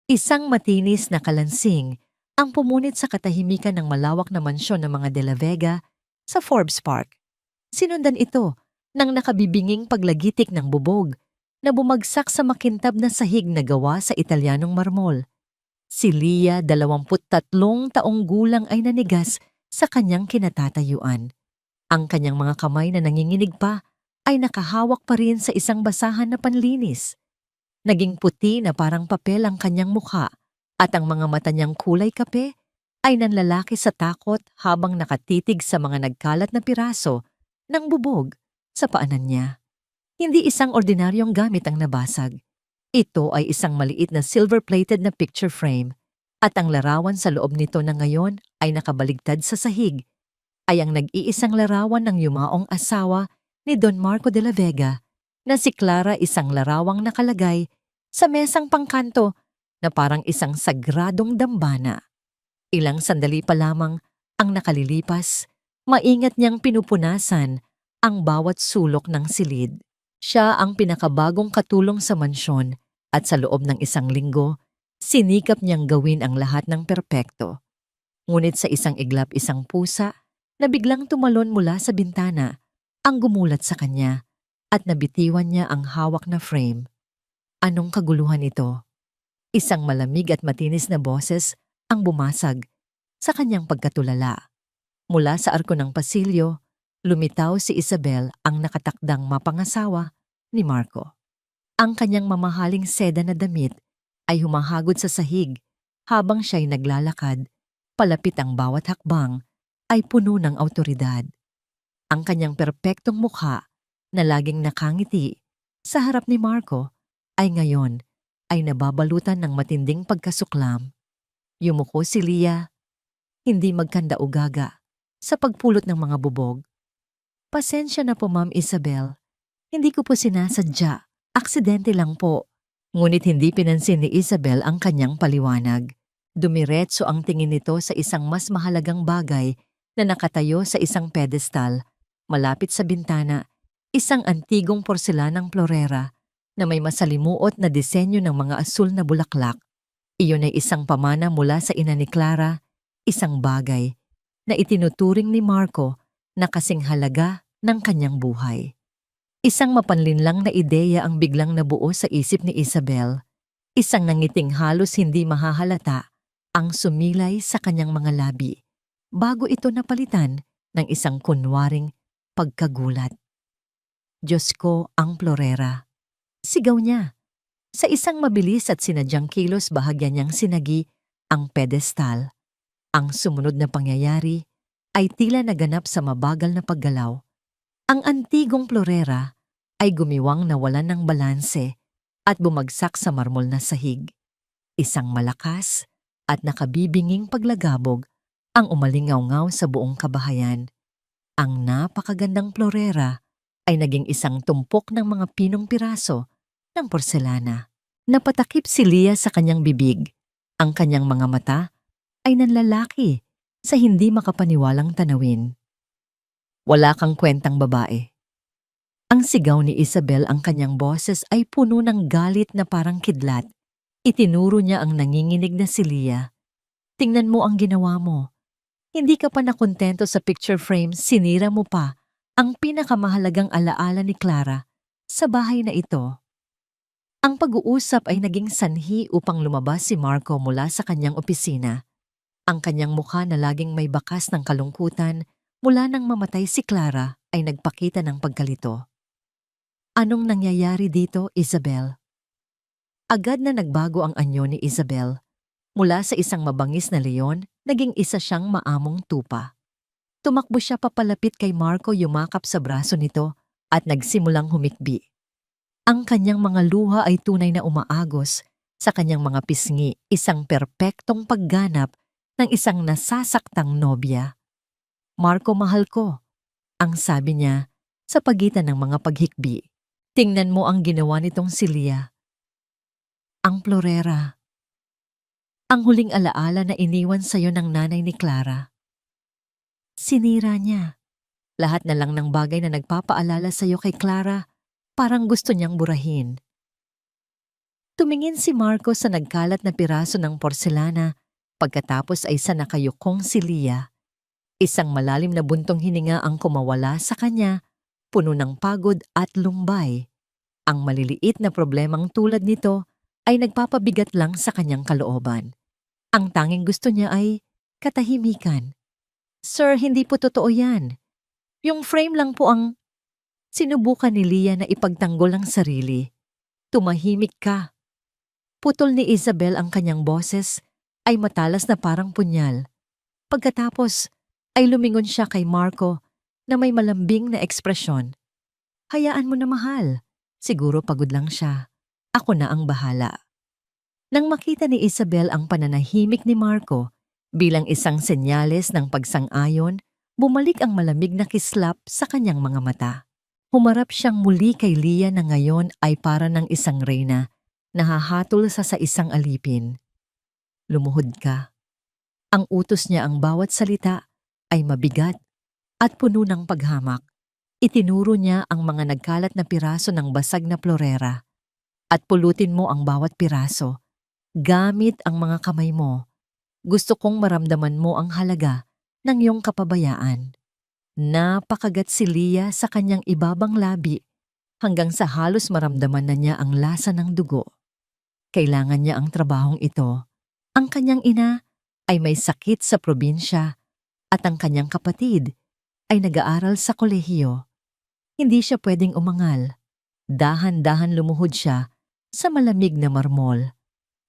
Isang matinis na kalansing ang pumunit sa katahimikan ng malawak na mansyon ng mga De La Vega sa Forbes Park. Sinundan ito ng nakabibinging paglagitik ng bubog na bumagsak sa makintab na sahig na gawa sa Italianong marmol. Si Leah, 23 taong gulang ay nanigas sa kanyang kinatatayuan. Ang kanyang mga kamay na nanginginig pa ay nakahawak pa rin sa isang basahan na panlinis. Naging puti na parang papel ang kanyang mukha at ang mga mata niyang kulay kape ay nanlalaki sa takot habang nakatitig sa mga nagkalat na piraso ng bubog sa paanan niya. Hindi isang ordinaryong gamit ang nabasag. Ito ay isang maliit na silver-plated na picture frame at ang larawan sa loob nito na ngayon ay nakabaligtad sa sahig ay ang nag-iisang larawan ng yumaong asawa ni Don Marco de la Vega na si Clara, isang larawang nakalagay sa mesang pangkanto na parang isang sagradong dambana. Ilang sandali pa lamang ang nakalilipas, maingat niyang pinupunasan ang bawat sulok ng silid. Siya ang pinakabagong katulong sa mansyon at sa loob ng isang linggo, sinikap niyang gawin ang lahat ng perpekto. Ngunit sa isang iglap isang pusa na biglang tumalon mula sa bintana ang gumulat sa kanya at nabitiwan niya ang hawak na frame. Anong kaguluhan ito? Isang malamig at matinis na boses ang bumasag sa kanyang pagkatulala. Mula sa arko ng pasilyo, lumitaw si Isabel, ang nakatakdang mapangasawa ni Marco. Ang kanyang mamahaling seda na damit ay humahagod sa sahig habang siya'y naglalakad. Palapit ang bawat hakbang ay puno ng awtoridad. Ang kanyang perpektong mukha na laging nakangiti sa harap ni Marco ay ngayon ay nababalutan ng matinding pagkasuklam. Yumuko si Leah, hindi magkanda-ugaga sa pagpulot ng mga bubog. Pasensya na po, Ma'am Isabel. Hindi ko po sinasadya. Aksidente lang po. Ngunit hindi pinansin ni Isabel ang kanyang paliwanag. Dumiretso ang tingin nito sa isang mas mahalagang bagay na nakatayo sa isang pedestal. Malapit sa bintana, isang antigong porselanang florera na may masalimuot na disenyo ng mga asul na bulaklak. Iyon ay isang pamana mula sa ina ni Clara, isang bagay na itinuturing ni Marco na kasing halaga ng kanyang buhay. Isang mapanlinlang na ideya ang biglang nabuo sa isip ni Isabel. Isang nangiting halos hindi mahahalata ang sumilay sa kanyang mga labi bago ito napalitan ng isang kunwaring pagkagulat. Diyos ko, ang florera. Sigaw niya. Sa isang mabilis at sinadyang kilos bahagya niyang sinagi ang pedestal. Ang sumunod na pangyayari ay tila naganap sa mabagal na paggalaw. Ang antigong florera ay gumiwang nawalan ng balanse at bumagsak sa marmol na sahig. Isang malakas at nakabibinging paglagabog ang umalingaw-ngaw sa buong kabahayan. Ang napakagandang florera ay naging isang tumpok ng mga pinong piraso ng porselana. Napatakip si Leah sa kanyang bibig. Ang kanyang mga mata ay nanlalaki sa hindi makapaniwalang tanawin. Wala kang kwentang babae. Ang sigaw ni Isabel, ang kanyang boses ay puno ng galit na parang kidlat. Itinuro niya ang nanginginig na si Leah. Tingnan mo ang ginawa mo. Hindi ka pa nakontento sa picture frame, sinira mo pa ang pinakamahalagang alaala ni Clara sa bahay na ito. Ang pag-uusap ay naging sanhi upang lumabas si Marco mula sa kanyang opisina. Ang kanyang mukha na laging may bakas ng kalungkutan mula nang mamatay si Clara ay nagpakita ng pagkalito. Anong nangyayari dito, Isabel? Agad na nagbago ang anyo ni Isabel. Mula sa isang mabangis na leon, naging isa siyang maamong tupa. Tumakbo siya papalapit kay Marco, yumakap sa braso nito at nagsimulang humikbi. Ang kanyang mga luha ay tunay na umaagos sa kanyang mga pisngi, isang perpektong pagganap ng isang nasasaktang nobya. Marco, mahal ko, ang sabi niya sa pagitan ng mga paghikbi. Tingnan mo ang ginawa nitong si Leah. Ang florera. Ang huling alaala na iniwan sa'yo ng nanay ni Clara. Sinira niya. Lahat na lang ng bagay na nagpapaalala sa'yo kay Clara, parang gusto niyang burahin. Tumingin si Marco sa nagkalat na piraso ng porselana, pagkatapos ay sa nakayukong si Lia. Isang malalim na buntong hininga ang kumawala sa kanya, puno ng pagod at lumbay. Ang maliliit na problemang tulad nito ay nagpapabigat lang sa kanyang kalooban. Ang tanging gusto niya ay katahimikan. Sir, hindi po totoo yan. Yung frame lang po ang... Sinubukan ni Lia na ipagtanggol ang sarili. Tumahimik ka. Putol ni Isabel ang kanyang boses ay matalas na parang punyal. Pagkatapos ay lumingon siya kay Marco na may malambing na ekspresyon. Hayaan mo na, mahal. Siguro pagod lang siya. Ako na ang bahala. Nang makita ni Isabel ang pananahimik ni Marco bilang isang senyales ng pagsang-ayon, bumalik ang malamig na kislap sa kanyang mga mata. Humarap siyang muli kay Lia na ngayon ay para ng isang reyna, nahahatol sa isang alipin. Lumuhod ka. Ang utos niya, ang bawat salita ay mabigat at puno ng paghamak. Itinuro niya ang mga nagkalat na piraso ng basag na florera. At pulutin mo ang bawat piraso. Gamit ang mga kamay mo. Gusto kong maramdaman mo ang halaga ng iyong kapabayaan. Napakagat si Lia sa kanyang ibabang labi hanggang sa halos maramdaman na niya ang lasa ng dugo. Kailangan niya ang trabahong ito. Ang kanyang ina ay may sakit sa probinsya at ang kanyang kapatid ay nag-aaral sa kolehiyo. Hindi siya pwedeng umangal. Dahan-dahan lumuhod siya sa malamig na marmol.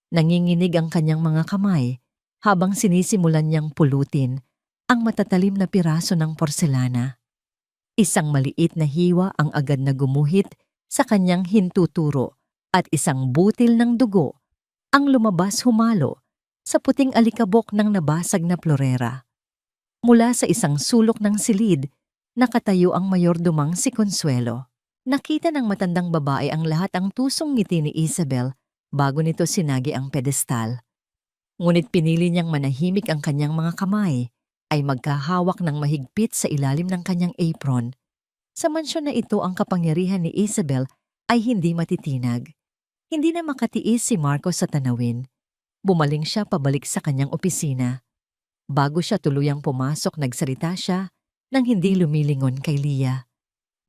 Nanginginig ang kanyang mga kamay habang sinisimulan niyang pulutin ang matatalim na piraso ng porselana. Isang maliit na hiwa ang agad na gumuhit sa kanyang hintuturo at isang butil ng dugo ang lumabas humalo sa puting alikabok ng nabasag na florera. Mula sa isang sulok ng silid, nakatayo ang mayordomang si Consuelo. Nakita ng matandang babae ang lahat ang tusong ngiti ni Isabel bago nito sinagi ang pedestal. Ngunit pinili niyang manahimik ang kanyang mga kamay ay magkahawak ng mahigpit sa ilalim ng kanyang apron. Sa mansyon na ito ang kapangyarihan ni Isabel ay hindi matitinag. Hindi na makatiis si Marco sa tanawin. Bumaling siya pabalik sa kanyang opisina. Bago siya tuluyang pumasok, nagsalita siya nang hindi lumilingon kay Lia.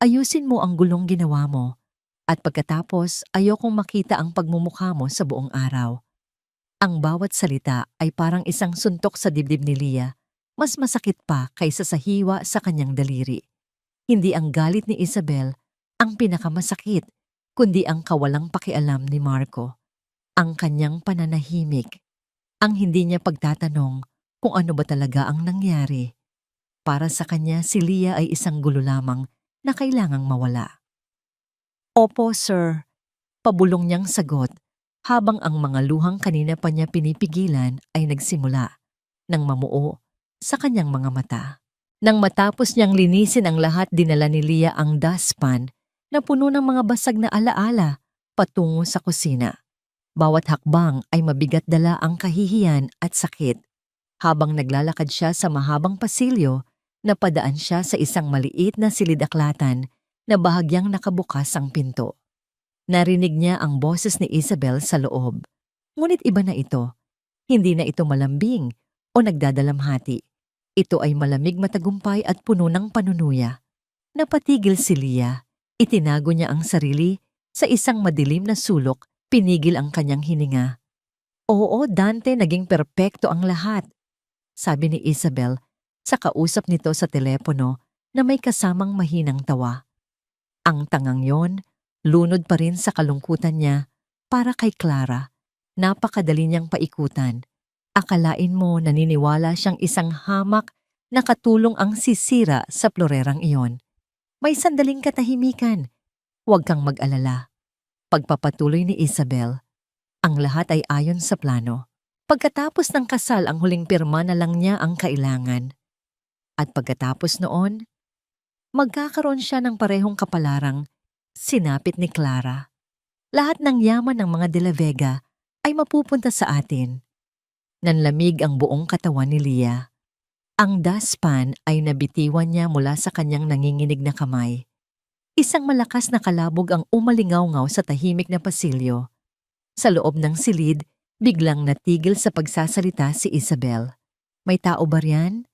Ayusin mo ang gulong ginawa mo at pagkatapos ayokong makita ang pagmumukha mo sa buong araw. Ang bawat salita ay parang isang suntok sa dibdib ni Lia. Mas masakit pa kaysa sa hiwa sa kanyang daliri. Hindi ang galit ni Isabel ang pinakamasakit, kundi ang kawalang pakialam ni Marco. Ang kanyang pananahimik. Ang hindi niya pagtatanong kung ano ba talaga ang nangyari. Para sa kanya, si Lia ay isang gulo lamang na kailangang mawala. Opo, sir. Pabulong niyang sagot habang ang mga luhang kanina pa niya pinipigilan ay nagsimula nang mamuo sa kanyang mga mata. Nang matapos niyang linisin ang lahat, dinala ni Lia ang dustpan na puno ng mga basag na alaala patungo sa kusina. Bawat hakbang ay mabigat dala ang kahihiyan at sakit. Habang naglalakad siya sa mahabang pasilyo, napadaan siya sa isang maliit na silid-aklatan na bahagyang nakabukas ang pinto. Narinig niya ang boses ni Isabel sa loob. Ngunit iba na ito. Hindi na ito malambing o nagdadalamhati. Ito ay malamig, matagumpay at puno ng panunuya. Napatigil si Lia. Itinago niya ang sarili sa isang madilim na sulok, pinigil ang kanyang hininga. Oo, Dante, naging perpekto ang lahat, sabi ni Isabel sa kausap nito sa telepono na may kasamang mahinang tawa. Ang tangang yon, lunod pa rin sa kalungkutan niya para kay Clara. Napakadali niyang paikutan. Akalain mo naniniwala siyang isang hamak na katulong ang sisira sa florerang iyon. May sandaling katahimikan. Huwag kang mag-alala. Pagpapatuloy ni Isabel, ang lahat ay ayon sa plano. Pagkatapos ng kasal, ang huling pirma na lang niya ang kailangan. At pagkatapos noon, magkakaroon siya ng parehong kapalarang sinapit ni Clara. Lahat ng yaman ng mga De La Vega ay mapupunta sa atin. Nanlamig ang buong katawan ni Lia. Ang dustpan ay nabitiwan niya mula sa kanyang nanginginig na kamay. Isang malakas na kalabog ang umalingaw-ngaw sa tahimik na pasilyo. Sa loob ng silid, biglang natigil sa pagsasalita si Isabel. May tao ba riyan?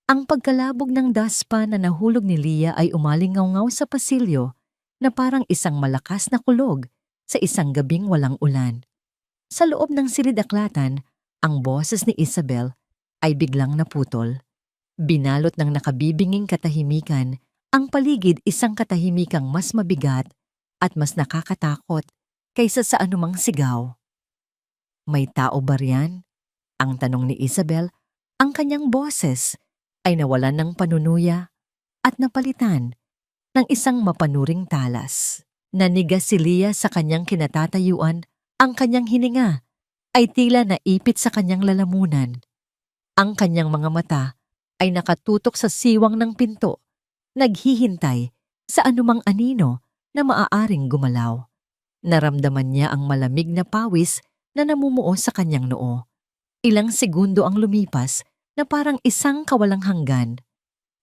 Ang pagkalabog ng dustpan na nahulog ni Leah ay umalingaw-ngaw sa pasilyo na parang isang malakas na kulog sa isang gabing walang ulan. Sa loob ng silid-aklatan, ang boses ni Isabel ay biglang naputol. Binalot ng nakabibinging katahimikan, ang paligid isang katahimikang mas mabigat at mas nakakatakot kaysa sa anumang sigaw. May tao ba riyan? Ang tanong ni Isabel, ang kanyang boses ay nawalan ng panunuya at napalitan ng isang mapanuring talas. Nanigas si Leah sa kanyang kinatatayuan, ang kanyang hininga ay tila naipit sa kanyang lalamunan. Ang kanyang mga mata ay nakatutok sa siwang ng pinto, naghihintay sa anumang anino na maaaring gumalaw. Naramdaman niya ang malamig na pawis na namumuo sa kanyang noo. Ilang segundo ang lumipas na parang isang kawalang hanggan.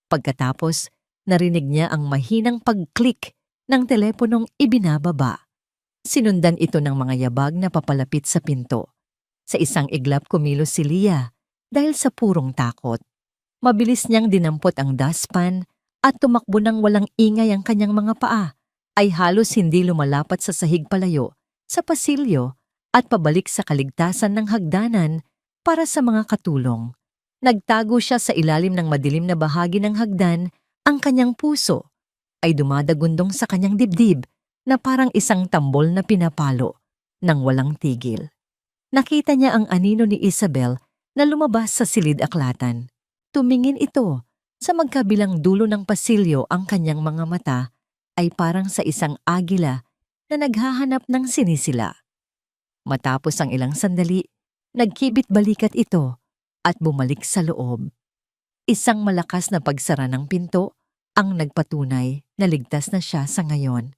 Pagkatapos, narinig niya ang mahinang pag-click ng teleponong ibinababa. Sinundan ito ng mga yabag na papalapit sa pinto. Sa isang iglap kumilos si Leah dahil sa purong takot. Mabilis niyang dinampot ang dustpan at tumakbo ng walang ingay ang kanyang mga paa ay halos hindi lumalapat sa sahig palayo, sa pasilyo at pabalik sa kaligtasan ng hagdanan para sa mga katulong. Nagtago siya sa ilalim ng madilim na bahagi ng hagdan, ang kanyang puso ay dumadagundong sa kanyang dibdib na parang isang tambol na pinapalo ng walang tigil. Nakita niya ang anino ni Isabel na lumabas sa silid-aklatan. Tumingin ito sa magkabilang dulo ng pasilyo, ang kanyang mga mata ay parang sa isang agila na naghahanap ng sinisila. Matapos ang ilang sandali, nagkibit-balikat ito at bumalik sa loob. Isang malakas na pagsara ng pinto ang nagpatunay na ligtas na siya sa ngayon.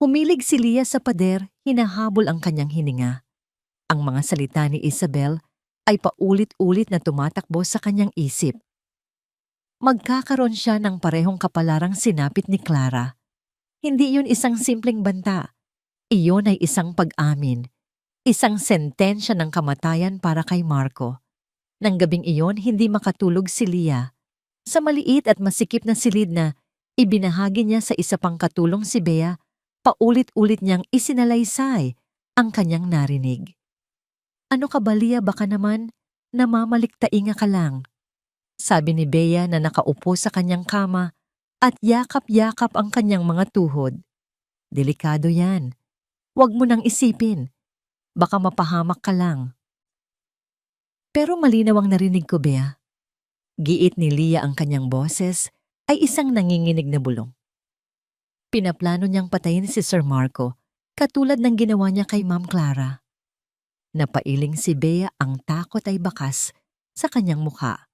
Humilig si Leah sa pader, hinahabol ang kanyang hininga. Ang mga salita ni Isabel ay paulit-ulit na tumatakbo sa kanyang isip. Magkakaroon siya ng parehong kapalarang sinapit ni Clara. Hindi yun isang simpleng banta. Iyon ay isang pag-amin. Isang sentensya ng kamatayan para kay Marco. Nang gabing iyon, hindi makatulog si Leah. Sa maliit at masikip na silid na ibinahagi niya sa isa pang katulong si Bea, paulit-ulit niyang isinalaysay ang kanyang narinig. Ano ka ba, Leah, baka naman namamaliktainga ka lang? Sabi ni Bea na nakaupo sa kanyang kama at yakap-yakap ang kanyang mga tuhod. Delikado yan. Huwag mo nang isipin. Baka mapahamak ka lang. Pero malinaw ang narinig ko, Bea. Giit ni Leah, ang kanyang boses ay isang nanginginig na bulong. Pinaplano niyang patayin si Sir Marco, katulad ng ginawa niya kay Ma'am Clara. Napailing si Bea, ang takot ay bakas sa kanyang mukha.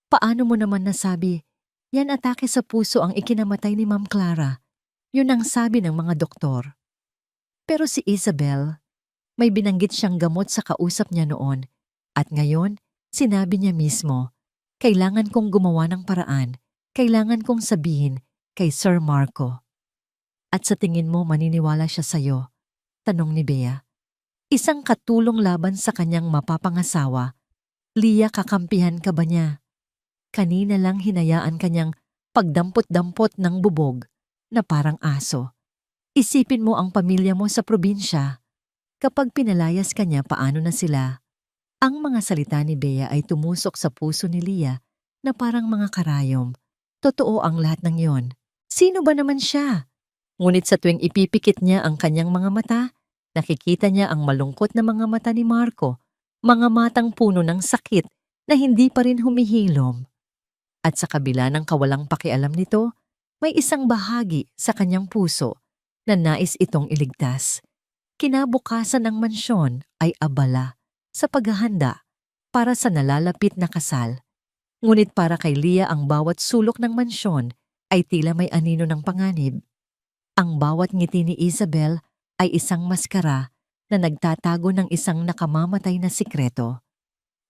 Paano mo naman nasabi, yan atake sa puso ang ikinamatay ni Ma'am Clara? Yun ang sabi ng mga doktor. Pero si Isabel, may binanggit siyang gamot sa kausap niya noon. At ngayon, sinabi niya mismo, kailangan kong gumawa ng paraan, kailangan kong sabihin kay Sir Marco. At sa tingin mo maniniwala siya sa'yo? Tanong ni Bea. Isang katulong laban sa kanyang mapapangasawa. Leah, kakampihan ka ba niya? Kanina lang hinayaan kanyang pagdampot-dampot ng bubog na parang aso. Isipin mo ang pamilya mo sa probinsya. Kapag pinalayas ka niya, paano na sila? Ang mga salita ni Bea ay tumusok sa puso ni Leah na parang mga karayom. Totoo ang lahat ng yon. Sino ba naman siya? Ngunit sa tuwing ipipikit niya ang kanyang mga mata, nakikita niya ang malungkot na mga mata ni Marco, mga matang puno ng sakit na hindi pa rin humihilom. At sa kabila ng kawalang pakialam nito, may isang bahagi sa kanyang puso na nais itong iligtas. Kinabukasan ng mansyon ay abala sa paghahanda para sa nalalapit na kasal. Ngunit para kay Leah, ang bawat sulok ng mansyon ay tila may anino ng panganib. Ang bawat ngiti ni Isabel ay isang maskara na nagtatago ng isang nakamamatay na sikreto.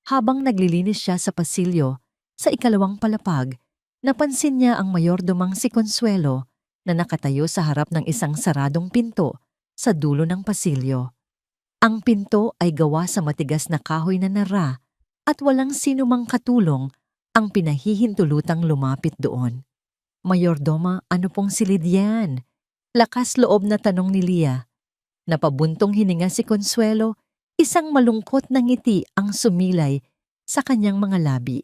Habang naglilinis siya sa pasilyo, sa ikalawang palapag, napansin niya ang mayordomang si Consuelo na nakatayo sa harap ng isang saradong pinto sa dulo ng pasilyo. Ang pinto ay gawa sa matigas na kahoy na nara at walang sinumang katulong ang pinahihintulutang lumapit doon. Mayordoma, ano pong silid yan? Lakas loob na tanong ni Lia. Napabuntong hininga si Consuelo, isang malungkot na ngiti ang sumilay sa kanyang mga labi.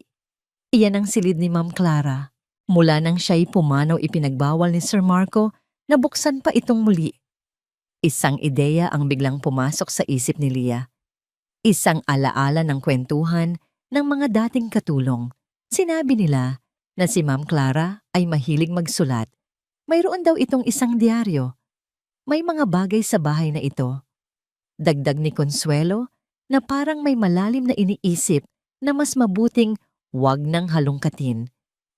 Iyan ang silid ni Ma'am Clara. Mula nang siya'y pumanaw ipinagbawal ni Sir Marco na buksan pa itong muli. Isang ideya ang biglang pumasok sa isip ni Lia. Isang alaala ng kwentuhan ng mga dating katulong. Sinabi nila na si Ma'am Clara ay mahilig magsulat. Mayroon daw itong isang diaryo. May mga bagay sa bahay na ito. Dagdag ni Consuelo na parang may malalim na iniisip na mas mabuting wag nang halongkatin.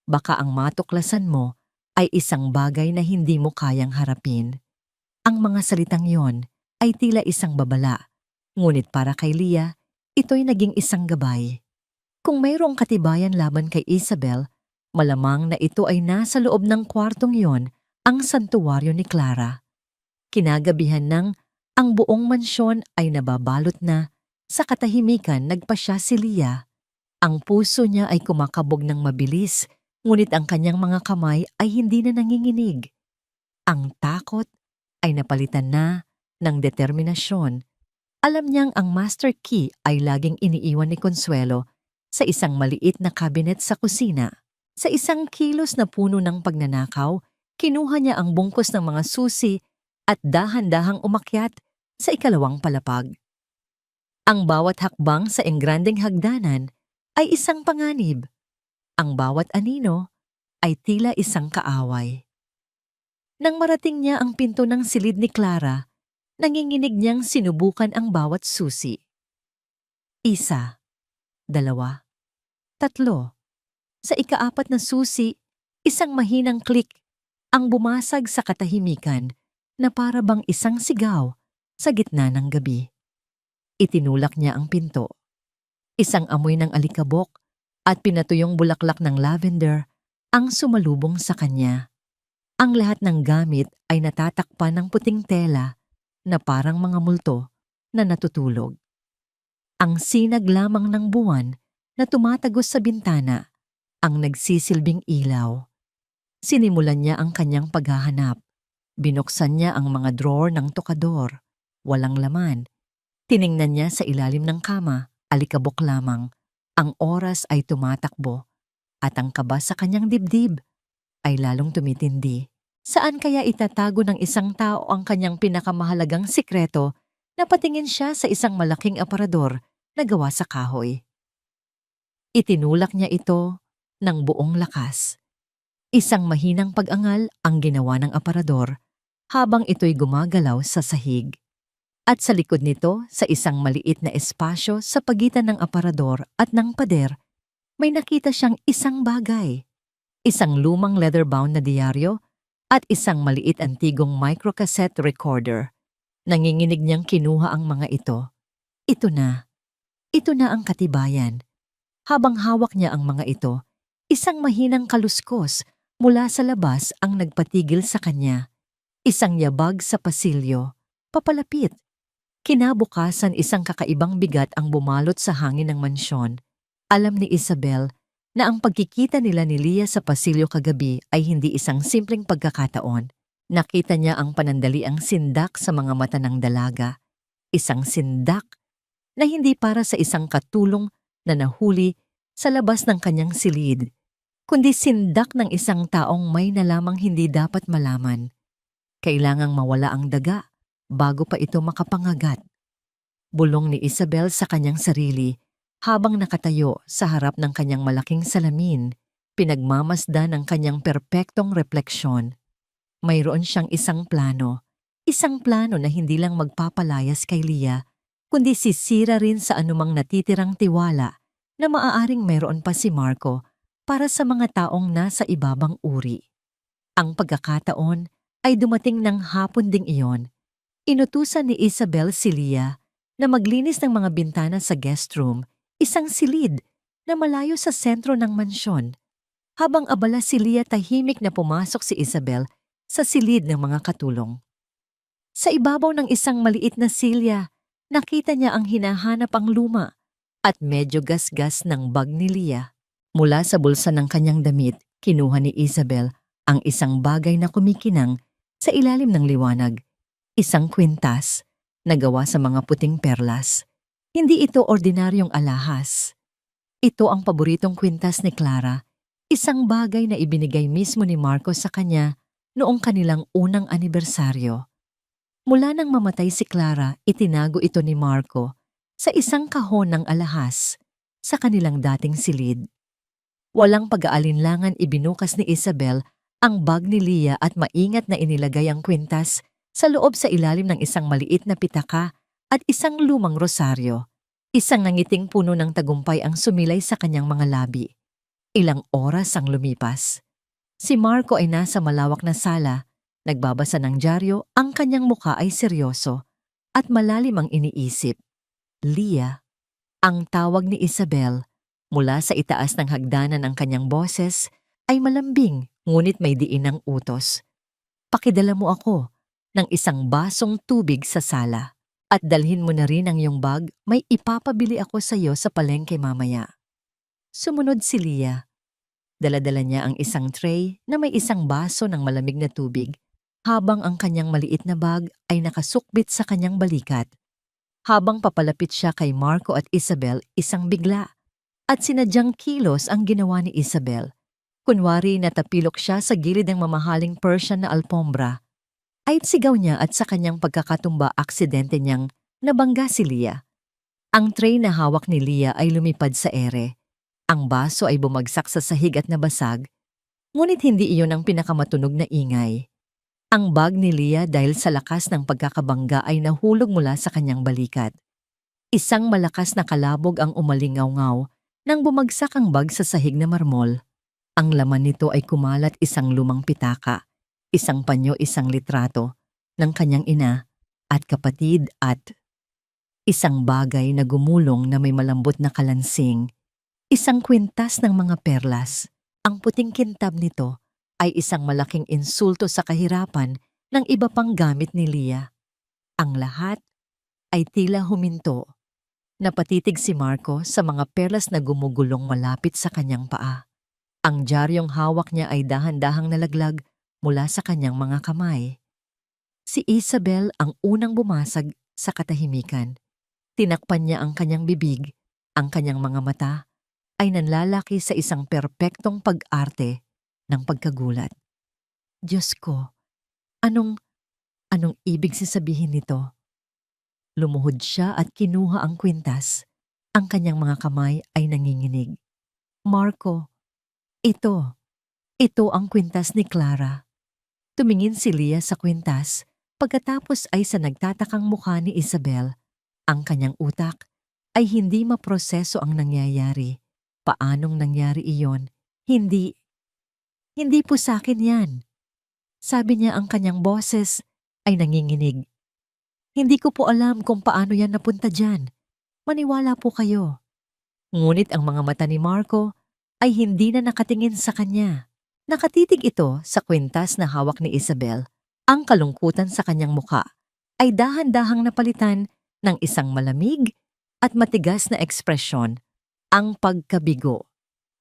Baka ang matuklasan mo ay isang bagay na hindi mo kayang harapin. Ang mga salitang yon ay tila isang babala, ngunit para kay Lia, ito'y naging isang gabay. Kung mayroong katibayan laban kay Isabel, malamang na ito ay nasa loob ng kwartong yon, ang santuwaryo ni Clara. Kinagabihan ng ang buong mansyon ay nababalot na, sa katahimikan nagpasya si Lia. Ang puso niya ay kumakabog ng mabilis, ngunit ang kanyang mga kamay ay hindi na nanginginig. Ang takot ay napalitan na ng determinasyon. Alam niyang ang master key ay laging iniiwan ni Consuelo sa isang maliit na kabinet sa kusina. Sa isang kilos na puno ng pagnanakaw, kinuha niya ang bungkos ng mga susi at dahan-dahang umakyat sa ikalawang palapag. Ang bawat hakbang sa engrandeng hagdanan ay isang panganib. Ang bawat anino ay tila isang kaaway. Nang marating niya ang pinto ng silid ni Clara, nanginginig niyang sinubukan ang bawat susi. 1, 2, 3. Sa ika-4 na susi, isang mahinang klik ang bumasag sa katahimikan na para bang isang sigaw sa gitna ng gabi. Itinulak niya ang pinto. Isang amoy ng alikabok at pinatuyong bulaklak ng lavender ang sumalubong sa kanya. Ang lahat ng gamit ay natatakpan ng puting tela na parang mga multo na natutulog. Ang sinag lamang ng buwan na tumatagos sa bintana ang nagsisilbing ilaw. Sinimulan niya ang kanyang paghahanap. Binuksan niya ang mga drawer ng tokador. Walang laman. Tiningnan niya sa ilalim ng kama, alikabok lamang. Ang oras ay tumatakbo at ang kaba sa kanyang dibdib ay lalong tumitindi. Saan kaya itatago ng isang tao ang kanyang pinakamahalagang sikreto na patingin siya sa isang malaking aparador na gawa sa kahoy? Itinulak niya ito ng buong lakas. Isang mahinang pag-angal ang ginawa ng aparador habang ito'y gumagalaw sa sahig. At sa likod nito, sa isang maliit na espasyo sa pagitan ng aparador at ng pader, may nakita siyang isang bagay. Isang lumang leather-bound na diaryo at isang maliit antigong microcassette recorder. Nanginginig niyang kinuha ang mga ito. Ito na ang katibayan. Habang hawak niya ang mga ito, isang mahinang kaluskos mula sa labas ang nagpatigil sa kanya. Isang yabag sa pasilyo, papalapit. Kinabukasan isang kakaibang bigat ang bumalot sa hangin ng mansyon. Alam ni Isabel na ang pagkikita nila ni Lia sa pasilyo kagabi ay hindi isang simpleng pagkakataon. Nakita niya ang panandaliang sindak sa mga mata ng dalaga. Isang sindak na hindi para sa isang katulong na nahuli sa labas ng kanyang silid, kundi sindak ng isang taong may nalamang hindi dapat malaman. Kailangang mawala ang daga bago pa ito makapangagat. Bulong ni Isabel sa kanyang sarili habang nakatayo sa harap ng kanyang malaking salamin, pinagmamasdan ng kanyang perpektong refleksyon. Mayroon siyang isang plano na hindi lang magpapalayas kay Lia, kundi sisira rin sa anumang natitirang tiwala na maaaring mayroon pa si Marco para sa mga taong nasa ibabang uri. Ang pagkakataon ay dumating ng hapon ding iyon. Inutusan ni Isabel si Lia na maglinis ng mga bintana sa guest room, isang silid na malayo sa sentro ng mansyon. Habang abala si Lia, tahimik na pumasok si Isabel sa silid ng mga katulong. Sa ibabaw ng isang maliit na silya, nakita niya ang hinahanap ang luma at medyo gasgas ng bag ni Leah. Mula sa bulsa ng kanyang damit, kinuha ni Isabel ang isang bagay na kumikinang sa ilalim ng liwanag. Isang kwintas na gawa sa mga puting perlas. Hindi ito ordinaryong alahas. Ito ang paboritong kwintas ni Clara, isang bagay na ibinigay mismo ni Marco sa kanya noong kanilang unang anibersaryo. Mula nang mamatay si Clara, itinago ito ni Marco sa isang kahon ng alahas sa kanilang dating silid. Walang pag-aalinlangan ibinukas ni Isabel ang bag ni Leah at maingat na inilagay ang kwintas sa loob sa ilalim ng isang maliit na pitaka at isang lumang rosaryo. Isang nangiting puno ng tagumpay ang sumilay sa kanyang mga labi. Ilang oras ang lumipas. Si Marco ay nasa malawak na sala, nagbabasa ng dyaryo, ang kanyang muka ay seryoso at malalim ang iniisip. Leah, ang tawag ni Isabel, mula sa itaas ng hagdanan ng kanyang boses, ay malambing ngunit may diin ng utos. Pakidala mo ako ng isang basong tubig sa sala at dalhin mo na rin ang iyong bag, may ipapabili ako sa iyo sa palengke mamaya. Sumunod si Leah. Dala-dala niya ang isang tray na may isang baso ng malamig na tubig habang ang kanyang maliit na bag ay nakasukbit sa kanyang balikat. Habang papalapit siya kay Marco at Isabel, isang bigla at sinadyang kilos ang ginawa ni Isabel. Kunwari natapilok siya sa gilid ng mamahaling Persian na alpombra. Ay sigaw niya at sa kanyang pagkakatumba aksidente niyang nabangga si Leah. Ang tray na hawak ni Leah ay lumipad sa ere. Ang baso ay bumagsak sa sahig at nabasag, ngunit hindi iyon ang pinakamatunog na ingay. Ang bag ni Leah dahil sa lakas ng pagkakabangga ay nahulog mula sa kanyang balikat. Isang malakas na kalabog ang umalingaw-ngaw nang bumagsak ang bag sa sahig na marmol. Ang laman nito ay kumalat isang lumang pitaka, isang panyo, isang litrato ng kanyang ina at kapatid at isang bagay na gumulong na may malambot na kalansing, isang kwintas ng mga perlas. Ang puting kintab nito ay isang malaking insulto sa kahirapan ng iba pang gamit ni Leah. Ang lahat ay tila huminto. Napatitig si Marco sa mga perlas na gumugulong malapit sa kanyang paa. Ang dyaryong hawak niya ay dahan-dahang nalaglag mula sa kanyang mga kamay. Si Isabel ang unang bumasag sa katahimikan. Tinakpan niya ang kanyang bibig, ang kanyang mga mata ay nanlalaki sa isang perpektong pag-arte ng pagkagulat. Diyos ko, anong ibig sasabihin nito? Lumuhod siya at kinuha ang kwintas. Ang kanyang mga kamay ay nanginginig. Marco, ito ang kwintas ni Clara. Tumingin si Leah sa kwintas, pagkatapos ay sa nagtatakang mukha ni Isabel. Ang kanyang utak ay hindi maproseso ang nangyayari. Paanong nangyari iyon? Hindi po sa akin yan. Sabi niya ang kanyang boses ay nanginginig. Hindi ko po alam kung paano yan napunta dyan. Maniwala po kayo. Ngunit ang mga mata ni Marco ay hindi na nakatingin sa kanya. Nakatitig ito sa kwintas na hawak ni Isabel. Ang kalungkutan sa kanyang muka ay dahan-dahang napalitan ng isang malamig at matigas na ekspresyon, ang pagkabigo.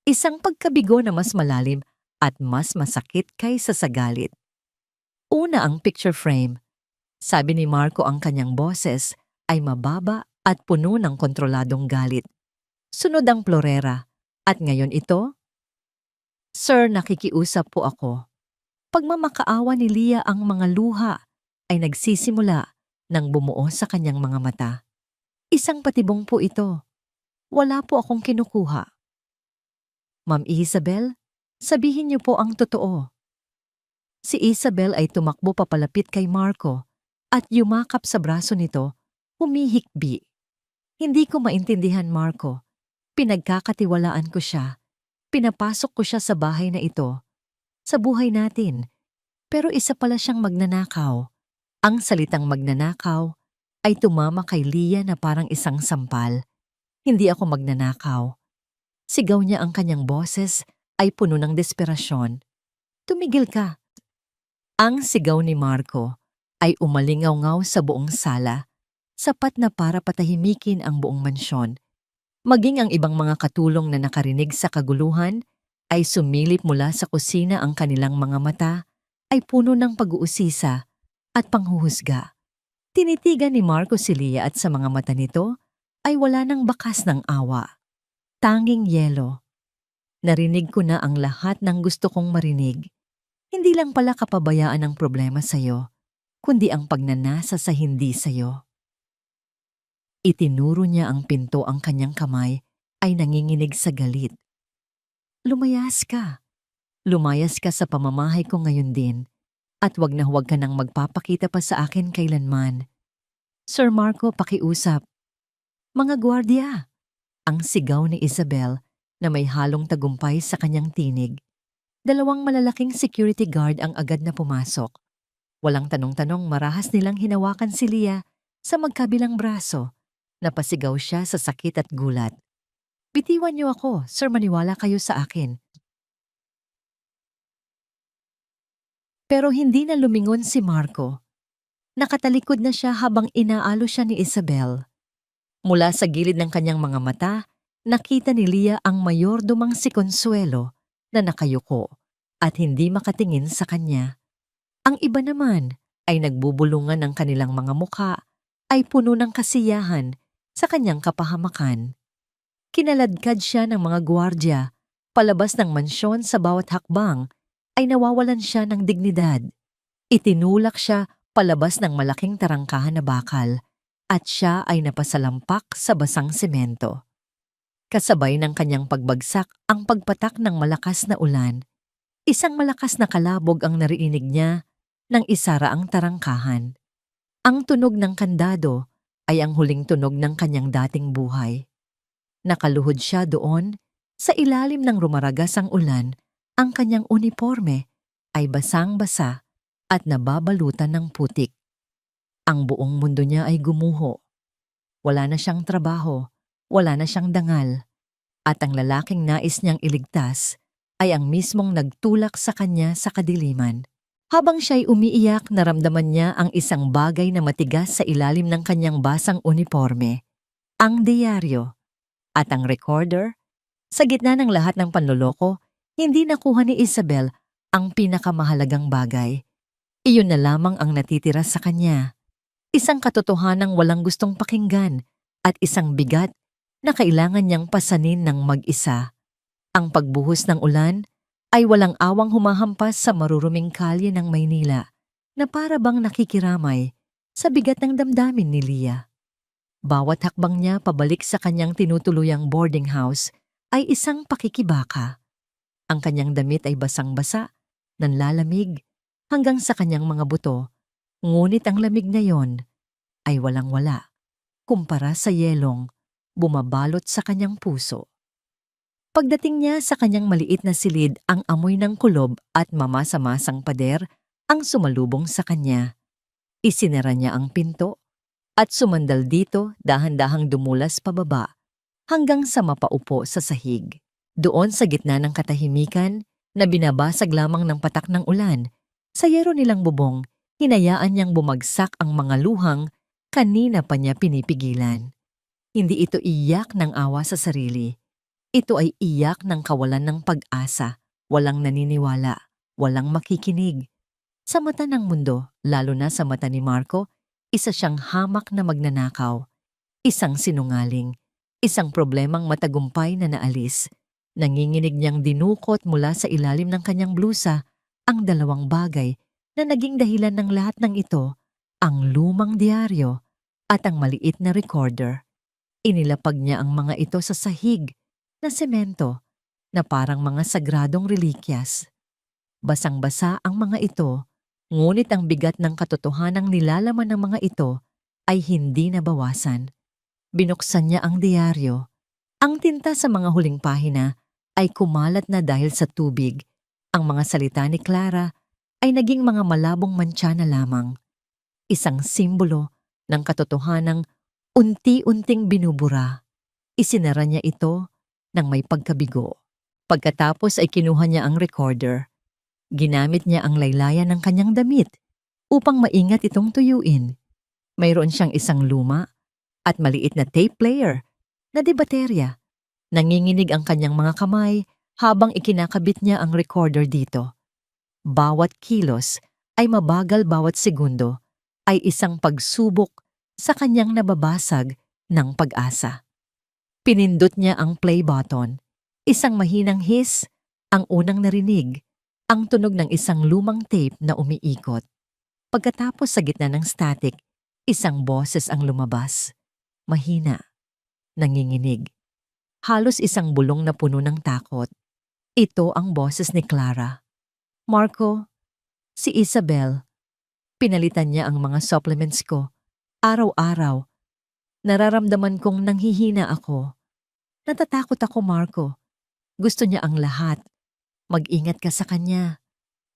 Isang pagkabigo na mas malalim at mas masakit kaysa sa galit. Una ang picture frame. Sabi ni Marco ang kanyang boses ay mababa at puno ng kontroladong galit. Sunod ang florera. At ngayon ito? Sir, nakikiusap po ako. Pagmamakaawa ni Leah ang mga luha ay nagsisimula nang bumuo sa kanyang mga mata. Isang patibong po ito. Wala po akong kinukuha. Ma'am Isabel, sabihin niyo po ang totoo. Si Isabel ay tumakbo papalapit kay Marco at yumakap sa braso nito, humihikbi. Hindi ko maintindihan, Marco. Pinagkakatiwalaan ko siya. Pinapasok ko siya sa bahay na ito. Sa buhay natin. Pero isa pala siyang magnanakaw. Ang salitang magnanakaw ay tumama kay Leah na parang isang sampal. Hindi ako magnanakaw. Sigaw niya, ang kanyang boses ay puno ng desperasyon. Tumigil ka. Ang sigaw ni Marco ay umalingaw-ngaw sa buong sala, sapat na para patahimikin ang buong mansyon. Maging ang ibang mga katulong na nakarinig sa kaguluhan ay sumilip mula sa kusina, ang kanilang mga mata ay puno ng pag-uusisa at panghuhusga. Tinitigan ni Marco si Leah at sa mga mata nito ay wala ng bakas ng awa. Tanging yelo. Narinig ko na ang lahat ng gusto kong marinig. Hindi lang pala kapabayaan ang problema sa'yo, kundi ang pagnanasa sa hindi sa'yo. Itinuro niya ang pinto, ang kanyang kamay ay nanginginig sa galit. Lumayas ka. Lumayas ka sa pamamahay ko ngayon din. At huwag na huwag ka nang magpapakita pa sa akin kailanman. Sir Marco, pakiusap. Mga gwardiya. Ang sigaw ni Isabel na may halong tagumpay sa kanyang tinig. 2 malalaking security guard ang agad na pumasok. Walang tanong-tanong, marahas nilang hinawakan si Leah sa magkabilang braso. Napasigaw siya sa sakit at gulat. Bitiwan niyo ako, sir, maniwala kayo sa akin. Pero hindi na lumingon si Marco. Nakatalikod na siya habang inaalo siya ni Isabel. Mula sa gilid ng kanyang mga mata, nakita ni Leah ang mayordomang si Consuelo na nakayuko at hindi makatingin sa kanya. Ang iba naman ay nagbubulungan, ng kanilang mga mukha ay puno ng kasiyahan sa kanyang kapahamakan. Kinaladkad siya ng mga gwardya palabas ng mansyon. Sa bawat hakbang ay nawawalan siya ng dignidad. Itinulak siya palabas ng malaking tarangkahan na bakal at siya ay napasalampak sa basang semento. Kasabay ng kanyang pagbagsak ang pagpatak ng malakas na ulan. Isang malakas na kalabog ang narinig niya nang isara ang tarangkahan. Ang tunog ng kandado ay ang huling tunog ng kanyang dating buhay. Nakaluhod siya doon, sa ilalim ng rumaragasang ulan, ang kanyang uniforme ay basang-basa at nababalutan ng putik. Ang buong mundo niya ay gumuho. Wala na siyang trabaho, wala na siyang dangal, at ang lalaking nais niyang iligtas ay ang mismong nagtulak sa kanya sa kadiliman. Habang siya'y umiiyak, naramdaman niya ang isang bagay na matigas sa ilalim ng kanyang basang uniforme. Ang diaryo at ang recorder. Sa gitna ng lahat ng panloloko, hindi nakuha ni Isabel ang pinakamahalagang bagay. Iyon na lamang ang natitira sa kanya. Isang katotohanang walang gustong pakinggan at isang bigat na kailangan niyang pasanin ng mag-isa. Ang pagbuhos ng ulan ay walang awang humahampas sa maruruming kalye ng Maynila na para bang nakikiramay sa bigat ng damdamin ni Leah. Bawat hakbang niya pabalik sa kanyang tinutuluyang boarding house ay isang pakikibaka. Ang kanyang damit ay basang-basa, nanlalamig hanggang sa kanyang mga buto, ngunit ang lamig na yon ay walang-wala kumpara sa yelong bumabalot sa kanyang puso. Pagdating niya sa kanyang maliit na silid, ang amoy ng kulob at mamasa-masang pader ang sumalubong sa kanya. Isinara niya ang pinto at sumandal dito, dahan-dahang dumulas pababa hanggang sa mapaupo sa sahig. Doon sa gitna ng katahimikan na binabasag lamang ng patak ng ulan, sa yero nilang bubong, hinayaan niyang bumagsak ang mga luhang kanina pa niya pinipigilan. Hindi ito iyak ng awa sa sarili. Ito ay iyak ng kawalan ng pag-asa, walang naniniwala, walang makikinig. Sa mata ng mundo, lalo na sa mata ni Marco, isa siyang hamak na magnanakaw, isang sinungaling, isang problemang matagumpay na naalis. Nanginginig niyang dinukot mula sa ilalim ng kanyang blusa ang 2 bagay na naging dahilan ng lahat ng ito, ang lumang diaryo at ang maliit na recorder. Inilapag niya ang mga ito sa sahig na semento na parang mga sagradong relikyas. Basang-basa ang mga ito, ngunit ang bigat ng katotohanang nilalaman ng mga ito ay hindi nabawasan. Binuksan niya ang diaryo. Ang tinta sa mga huling pahina ay kumalat na dahil sa tubig. Ang mga salita ni Clara ay naging mga malabong mantsa na lamang. Isang simbolo ng katotohanang unti-unting binubura. Isinara niya ito ng may pagkabigo. Pagkatapos ay kinuha niya ang recorder. Ginamit niya ang laylayan ng kanyang damit. upang maingat itong tuyuin. Mayroon siyang isang luma at maliit na tape player na de baterya. Nanginginig ang kanyang mga kamay habang ikinakabit niya ang recorder dito. Bawat kilos ay mabagal, bawat segundo ay isang pagsubok sa kanyang nababasag ng pag-asa. Pinindot niya ang play button. Isang mahinang hiss ang unang narinig, ang tunog ng isang lumang tape na umiikot. Pagkatapos sa gitna ng static, isang boses ang lumabas. Mahina, nanginginig. Halos isang bulong na puno ng takot. Ito ang boses ni Clara. Marco, si Isabel. Pinalitan niya ang mga supplements ko. Araw-araw. Nararamdaman kong nanghihina ako. Natatakot ako, Marco. Gusto niya ang lahat. Mag-ingat ka sa kanya.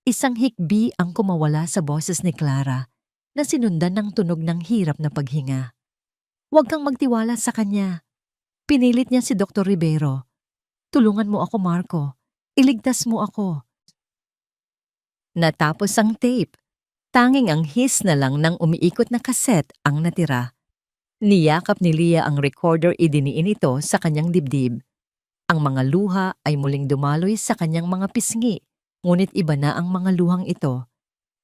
Isang hikbi ang kumawala sa boses ni Clara na sinundan ng tunog ng hirap na paghinga. Huwag kang magtiwala sa kanya. Pinilit niya si Dr. Rivero. Tulungan mo ako, Marco. Iligtas mo ako. Natapos ang tape. Tanging ang hiss na lang ng umiikot na kaset ang natira. Niyakap ni Leah ang recorder, idiniin ito sa kanyang dibdib. Ang mga luha ay muling dumaloy sa kanyang mga pisngi, ngunit iba na ang mga luhang ito.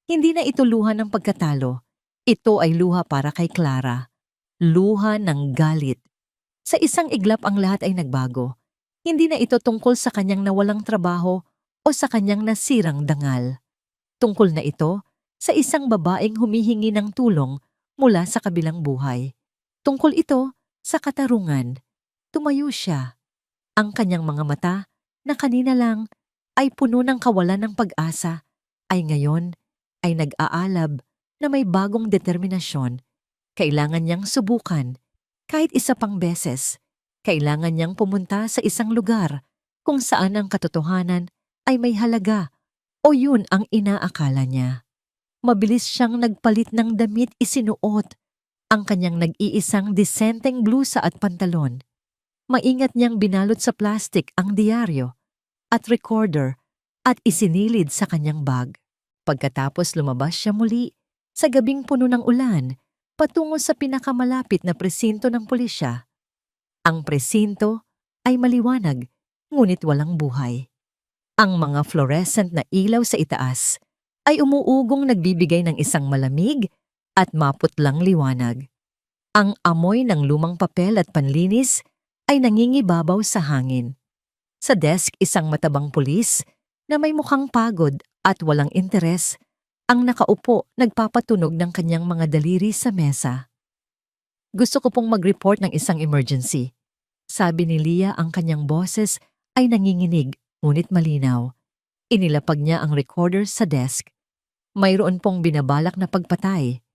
Hindi na ito luha ng pagkatalo. Ito ay luha para kay Clara. Luha ng galit. Sa isang iglap ang lahat ay nagbago. Hindi na ito tungkol sa kanyang nawalang trabaho o sa kanyang nasirang dangal. Tungkol na ito sa isang babaeng humihingi ng tulong mula sa kabilang buhay. Tungkol ito sa katarungan. Tumayo siya. Ang kanyang mga mata na kanina lang ay puno ng kawalan ng pag-asa ay ngayon ay nag-aalab na may bagong determinasyon. Kailangan niyang subukan kahit isa pang beses. Kailangan niyang pumunta sa isang lugar kung saan ang katotohanan ay may halaga o yun ang inaakala niya. Mabilis siyang nagpalit ng damit, isinuot ang kanyang nag-iisang disenteng blusa at pantalon. Maingat niyang binalot sa plastik ang diaryo at recorder at isinilid sa kanyang bag. Pagkatapos lumabas siya muli sa gabing puno ng ulan patungo sa pinakamalapit na presinto ng pulisya. Ang presinto ay maliwanag, ngunit walang buhay. Ang mga fluorescent na ilaw sa itaas ay umuugong, nagbibigay ng isang malamig at maputlang liwanag. Ang amoy ng lumang papel at panlinis ay nangingibabaw sa hangin. Sa desk, isang matabang pulis na may mukhang pagod at walang interes ang nakaupo, nagpapatunog ng kanyang mga daliri sa mesa. Gusto ko pong mag-report ng isang emergency. Sabi ni Leah, ang kanyang boses ay nanginginig, ngunit malinaw. Inilapag niya ang recorder sa desk. Mayroon pong binabalak na pagpatay.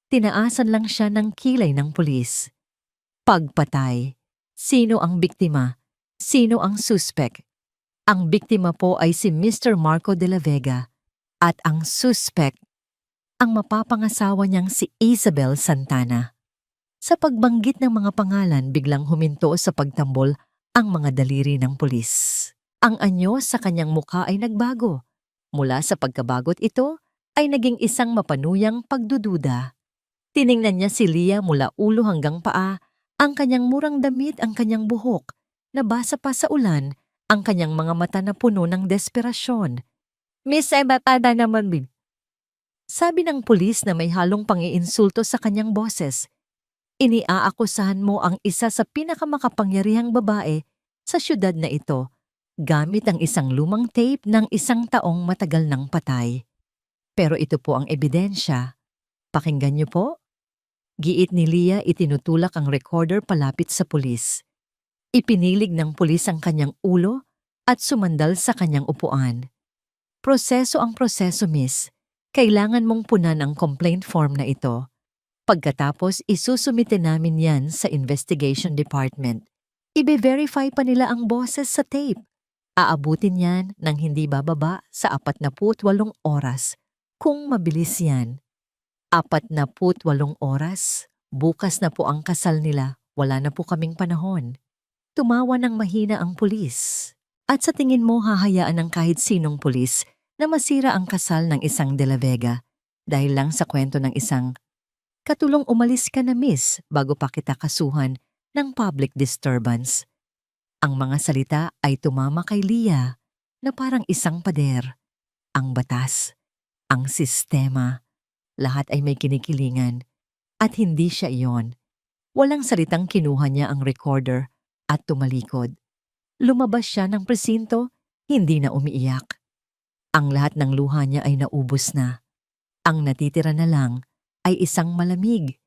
Tinaasan lang siya ng kilay ng pulis. Pagpatay. Sino ang biktima? Sino ang suspect? Ang biktima po ay si Mr. Marco de la Vega at ang suspect, ang mapapangasawa niyang si Isabel Santana. Sa pagbanggit ng mga pangalan, biglang huminto sa pagtambol ang mga daliri ng pulis. Ang anyo sa kanyang mukha ay nagbago. Mula sa pagkabagot ito ay naging isang mapanuyang pagdududa. Tiningnan niya si Leah mula ulo hanggang paa, ang kanyang murang damit, ang kanyang buhok, nabasa pa sa ulan, ang kanyang mga mata na puno ng desperasyon. Miss, batada naman din. Sabi ng pulis na may halong pangiinsulto sa kanyang boses. Iniaakusahan mo ang isa sa pinakamakapangyarihang babae sa syudad na ito gamit ang isang lumang tape ng isang taong matagal ng patay. Pero ito po ang ebidensya. Pakinggan niyo po. Giit ni Leah, itinutulak ang recorder palapit sa pulis. Ipinilig ng pulis ang kanyang ulo at sumandal sa kanyang upuan. Proseso ang proseso, miss. Kailangan mong punan ang complaint form na ito. Pagkatapos, isusumite namin yan sa investigation department. Ibe-verify pa nila ang boses sa tape. Aabutin yan ng hindi bababa sa 48 oras. Kung mabilis yan. 48 oras? Bukas na po ang kasal nila. Wala na po kaming panahon. Tumawa ng mahina ang pulis. At sa tingin mo hahayaan ng kahit sinong pulis na masira ang kasal ng isang De La Vega? Dahil lang sa kwento ng isang, "Katulong umalis ka na miss bago pa kita kasuhan ng public disturbance." Ang mga salita ay tumama kay Leah na parang isang pader. Ang batas, ang sistema, lahat ay may kinikilingan. At hindi siya iyon. Walang salitang kinuha niya ang recorder at tumalikod. Lumabas siya ng presinto, hindi na umiiyak. Ang lahat ng luha niya ay naubos na. Ang natitira na lang ay isang malamig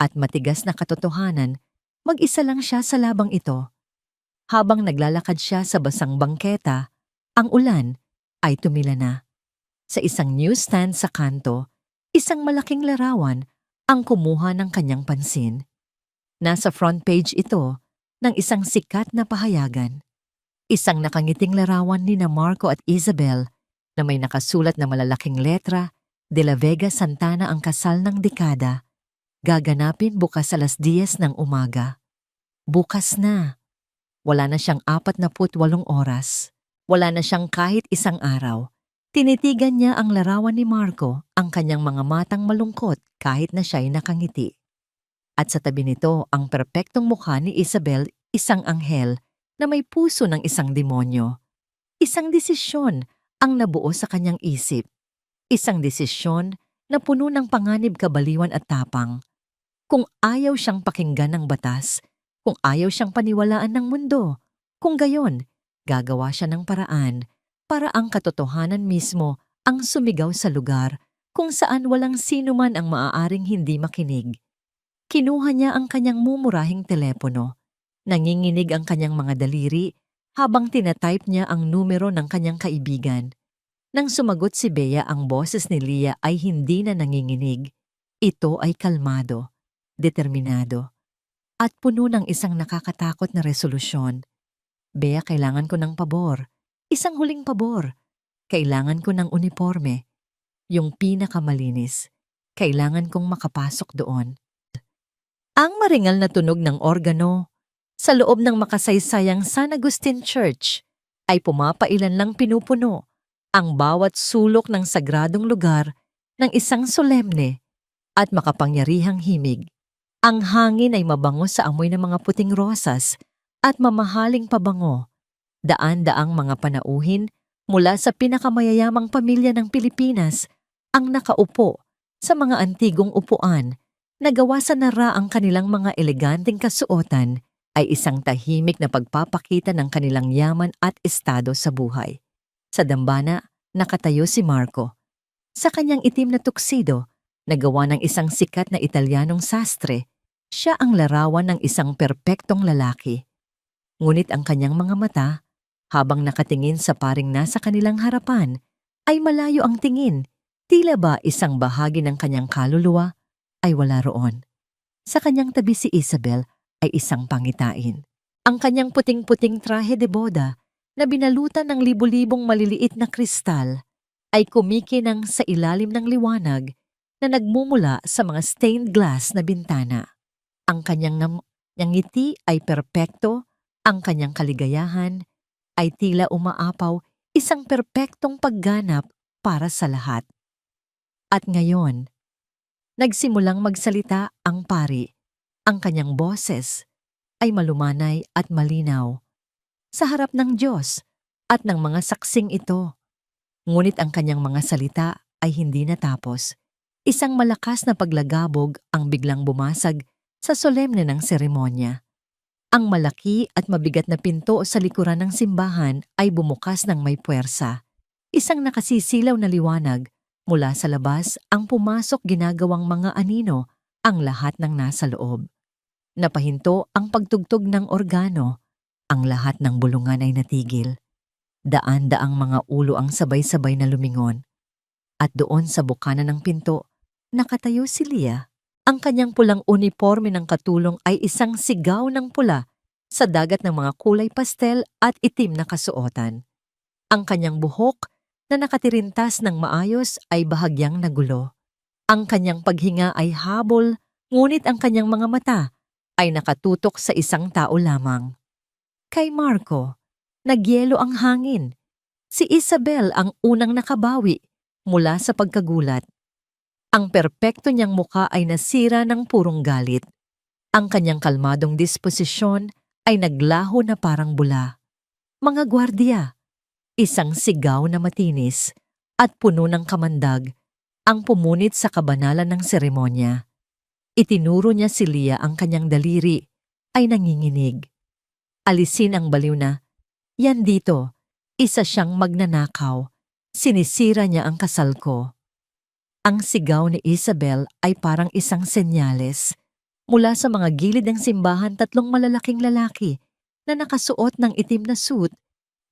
at matigas na katotohanan. Mag-isa lang siya sa labang ito. Habang naglalakad siya sa basang bangketa, ang ulan ay tumila na. Sa isang newsstand sa kanto, isang malaking larawan ang kumuha ng kanyang pansin. Nasa front page ito ng isang sikat na pahayagan. Isang nakangiting larawan ni na Marco at Isabel na may nakasulat na malalaking letra, De La Vega Santana ang kasal ng dekada. Gaganapin bukas alas 10 ng umaga. Bukas na. Wala na siyang 48 oras. Wala na siyang kahit isang araw. Tinitigan niya ang larawan ni Marco, ang kanyang mga matang malungkot kahit na siya'y nakangiti. At sa tabi nito ang perpektong mukha ni Isabel, isang anghel na may puso ng isang demonyo. Isang desisyon ang nabuo sa kanyang isip. Isang desisyon na puno ng panganib, kabaliwan at tapang. Kung ayaw siyang pakinggan ng batas, kung ayaw siyang paniwalaan ng mundo, kung gayon, gagawa siya ng paraan para ang katotohanan mismo ang sumigaw sa lugar kung saan walang sino man ang maaaring hindi makinig. Kinuha niya ang kanyang mumurahing telepono. Nanginginig ang kanyang mga daliri habang tinatype niya ang numero ng kanyang kaibigan. Nang sumagot si Bea, ang boses ni Leah ay hindi na nanginginig. Ito ay kalmado, determinado, at puno ng isang nakakatakot na resolusyon. "Bea, kailangan ko ng pabor. Isang huling pabor. Kailangan ko ng uniforme. Yung pinakamalinis. Kailangan kong makapasok doon." Ang maringal na tunog ng organo sa loob ng makasaysayang San Agustin Church ay pumapailan lang pinupuno ang bawat sulok ng sagradong lugar ng isang solemne at makapangyarihang himig. Ang hangin ay mabango sa amoy ng mga puting rosas at mamahaling pabango. Daan-daang mga panauhin mula sa pinakamayayamang pamilya ng Pilipinas ang nakaupo sa mga antigong upuan na gawa sa nara. Ang kanilang mga eleganteng kasuotan ay isang tahimik na pagpapakita ng kanilang yaman at estado sa buhay. Sa dambana, nakatayo si Marco. Sa kanyang itim na tuksido, na gawa ng isang sikat na Italianong sastre, siya ang larawan ng isang perpektong lalaki. Ngunit ang kanyang mga mata, habang nakatingin sa paring nasa kanilang harapan, ay malayo ang tingin. Tila ba isang bahagi ng kanyang kaluluwa ay wala roon. Sa kanyang tabi si Isabel ay isang pangitain. Ang kanyang puting-puting trahe de boda na binalutan ng libu-libong maliliit na kristal ay kumikinang sa ilalim ng liwanag na nagmumula sa mga stained glass na bintana. Ang kanyang ngiti ay perpekto, ang kanyang kaligayahan ay tila umaapaw, isang perpektong pagganap para sa lahat. At ngayon, nagsimulang magsalita ang pari. Ang kanyang boses ay malumanay at malinaw sa harap ng Diyos at ng mga saksing ito. Ngunit ang kanyang mga salita ay hindi natapos. Isang malakas na paglagabog ang biglang bumasag sa solemne ng seremonya. Ang malaki at mabigat na pinto sa likuran ng simbahan ay bumukas ng may puwersa. Isang nakasisilaw na liwanag mula sa labas ang pumasok, ginagawang mga anino ang lahat ng nasa loob. Napahinto ang pagtugtog ng organo. Ang lahat ng bulungan ay natigil. Daan-daang mga ulo ang sabay-sabay na lumingon. At doon sa bukana ng pinto, nakatayo si Leah. Ang kanyang pulang uniforme ng katulong ay isang sigaw ng pula sa dagat ng mga kulay pastel at itim na kasuotan. Ang kanyang buhok na nakatirintas ng maayos ay bahagyang nagulo. Ang kanyang paghinga ay habol, ngunit ang kanyang mga mata ay nakatutok sa isang tao lamang. Kay Marco, nagyelo ang hangin. Si Isabel ang unang nakabawi mula sa pagkagulat. Ang perpekto niyang muka ay nasira ng purong galit. Ang kanyang kalmadong disposisyon ay naglaho na parang bula. Mga gwardiya, isang sigaw na matinis at puno ng kamandag ang pumunit sa kabanalan ng seremonya. Itinuro niya si Leah ang kanyang daliri ay nanginginig. Alisin ang baliw na, yan dito, isa siyang magnanakaw. Sinisira niya ang kasal ko. Ang sigaw ni Isabel ay parang isang senyales. Mula sa mga gilid ng simbahan, tatlong malalaking lalaki na nakasuot ng itim na suit,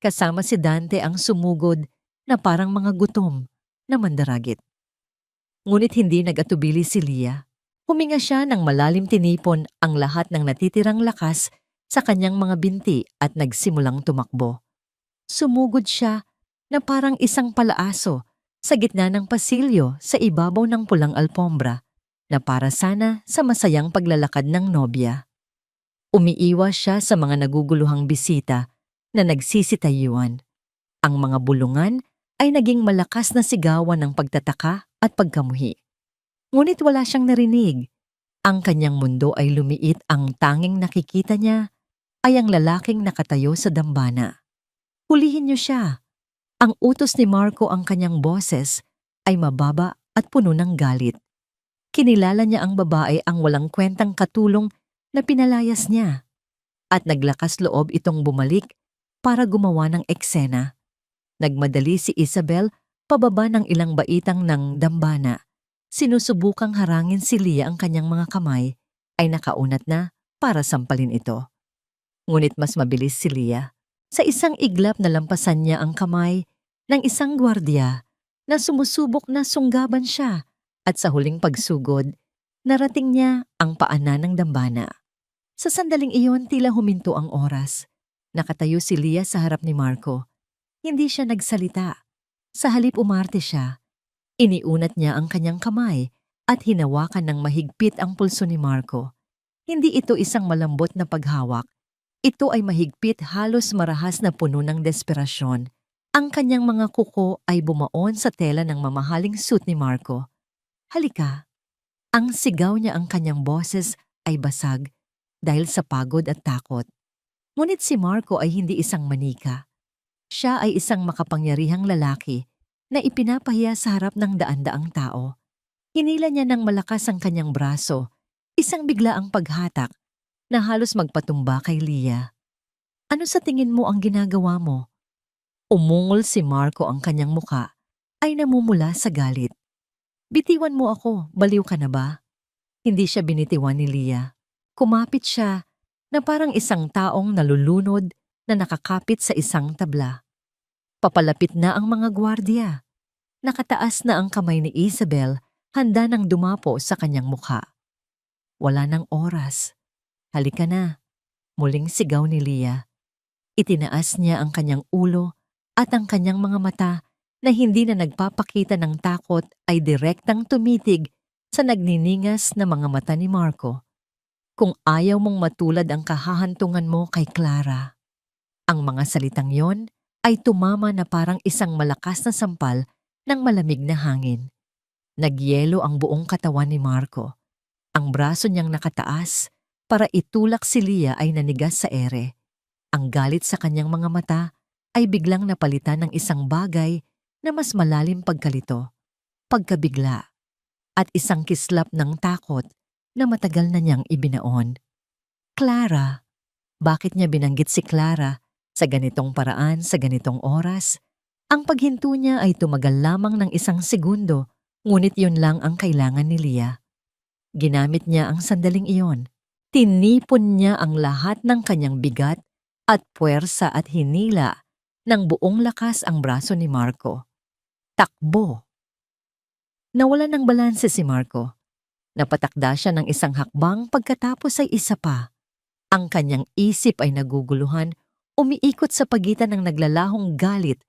kasama si Dante ang sumugod na parang mga gutom na mandaragit. Ngunit hindi nag-atubili si Leah. Huminga siya ng malalim, tinipon ang lahat ng natitirang lakas sa kanyang mga binti at nagsimulang tumakbo. Sumugod siya na parang isang palaaso sa gitna ng pasilyo sa ibabaw ng pulang alpombra na para sana sa masayang paglalakad ng nobya. Umiiwas siya sa mga naguguluhang bisita na nagsisitayuan. Ang mga bulungan ay naging malakas na sigawan ng pagtataka at pagkamuhi. Ngunit wala siyang narinig. Ang kanyang mundo ay lumiit, ang tanging nakikita niya ay ang lalaking nakatayo sa dambana. Hulihin niyo siya. Ang utos ni Marco, ang kanyang boses, ay mababa at puno ng galit. Kinilala niya ang babae, ang walang kwentang katulong na pinalayas niya. At naglakas loob itong bumalik para gumawa ng eksena. Nagmadali si Isabel pababa ng ilang baitang ng dambana. Sinusubukang harangin si Leah, ang kanyang mga kamay ay nakaunat na para sampalin ito. Ngunit mas mabilis si Leah. Sa isang iglap na lampasan niya ang kamay ng isang gwardiya na sumusubok na sunggaban siya at sa huling pagsugod, narating niya ang paanan ng dambana. Sa sandaling iyon, tila huminto ang oras. Nakatayo si Leah sa harap ni Marco. Hindi siya nagsalita. Sa halip umarte siya. Iniunat niya ang kanyang kamay at hinawakan ng mahigpit ang pulso ni Marco. Hindi ito isang malambot na paghawak. Ito ay mahigpit, halos marahas na puno ng desperasyon. Ang kanyang mga kuko ay bumaon sa tela ng mamahaling suit ni Marco. Halika. Ang sigaw niya, ang kanyang boses ay basag dahil sa pagod at takot. Ngunit si Marco ay hindi isang manika. Siya ay isang makapangyarihang lalaki na ipinapahiya sa harap ng daan-daang tao. Hinila niya ng malakas ang kanyang braso, isang biglaang paghatak na halos magpatumba kay Leah. Ano sa tingin mo ang ginagawa mo? Umungol si Marco, ang kanyang muka ay namumula sa galit. Bitiwan mo ako, baliw ka na ba? Hindi siya binitiwan ni Leah. Kumapit siya na parang isang taong nalulunod na nakakapit sa isang tabla. Papalapit na ang mga gwardiya. Nakataas na ang kamay ni Isabel, handa nang dumapo sa kanyang mukha. Wala nang oras. Halika na. Muling sigaw ni Leah. Itinaas niya ang kanyang ulo at ang kanyang mga mata na hindi na nagpapakita ng takot ay direktang tumitig sa nagniningas na mga mata ni Marco. Kung ayaw mong matulad ang kahahantungan mo kay Clara. Ang mga salitang yon ay tumama na parang isang malakas na sampal ng malamig na hangin. Nagyelo ang buong katawan ni Marco. Ang braso niyang nakataas para itulak si Leah ay nanigas sa ere. Ang galit sa kanyang mga mata ay biglang napalitan ng isang bagay na mas malalim, pagkalito, pagkabigla, at isang kislap ng takot na matagal na niyang ibinaon. Clara. Bakit niya binanggit si Clara sa ganitong paraan, sa ganitong oras? Ang paghinto niya ay tumagal lamang ng isang segundo, ngunit yun lang ang kailangan ni Leah. Ginamit niya ang sandaling iyon. Tinipon niya ang lahat ng kanyang bigat at puwersa at hinila ng buong lakas ang braso ni Marco. Takbo! Nawalan ng balanse si Marco. Napatakda siya ng isang hakbang, pagkatapos ay isa pa. Ang kanyang isip ay naguguluhan, umiikot sa pagitan ng naglalahong galit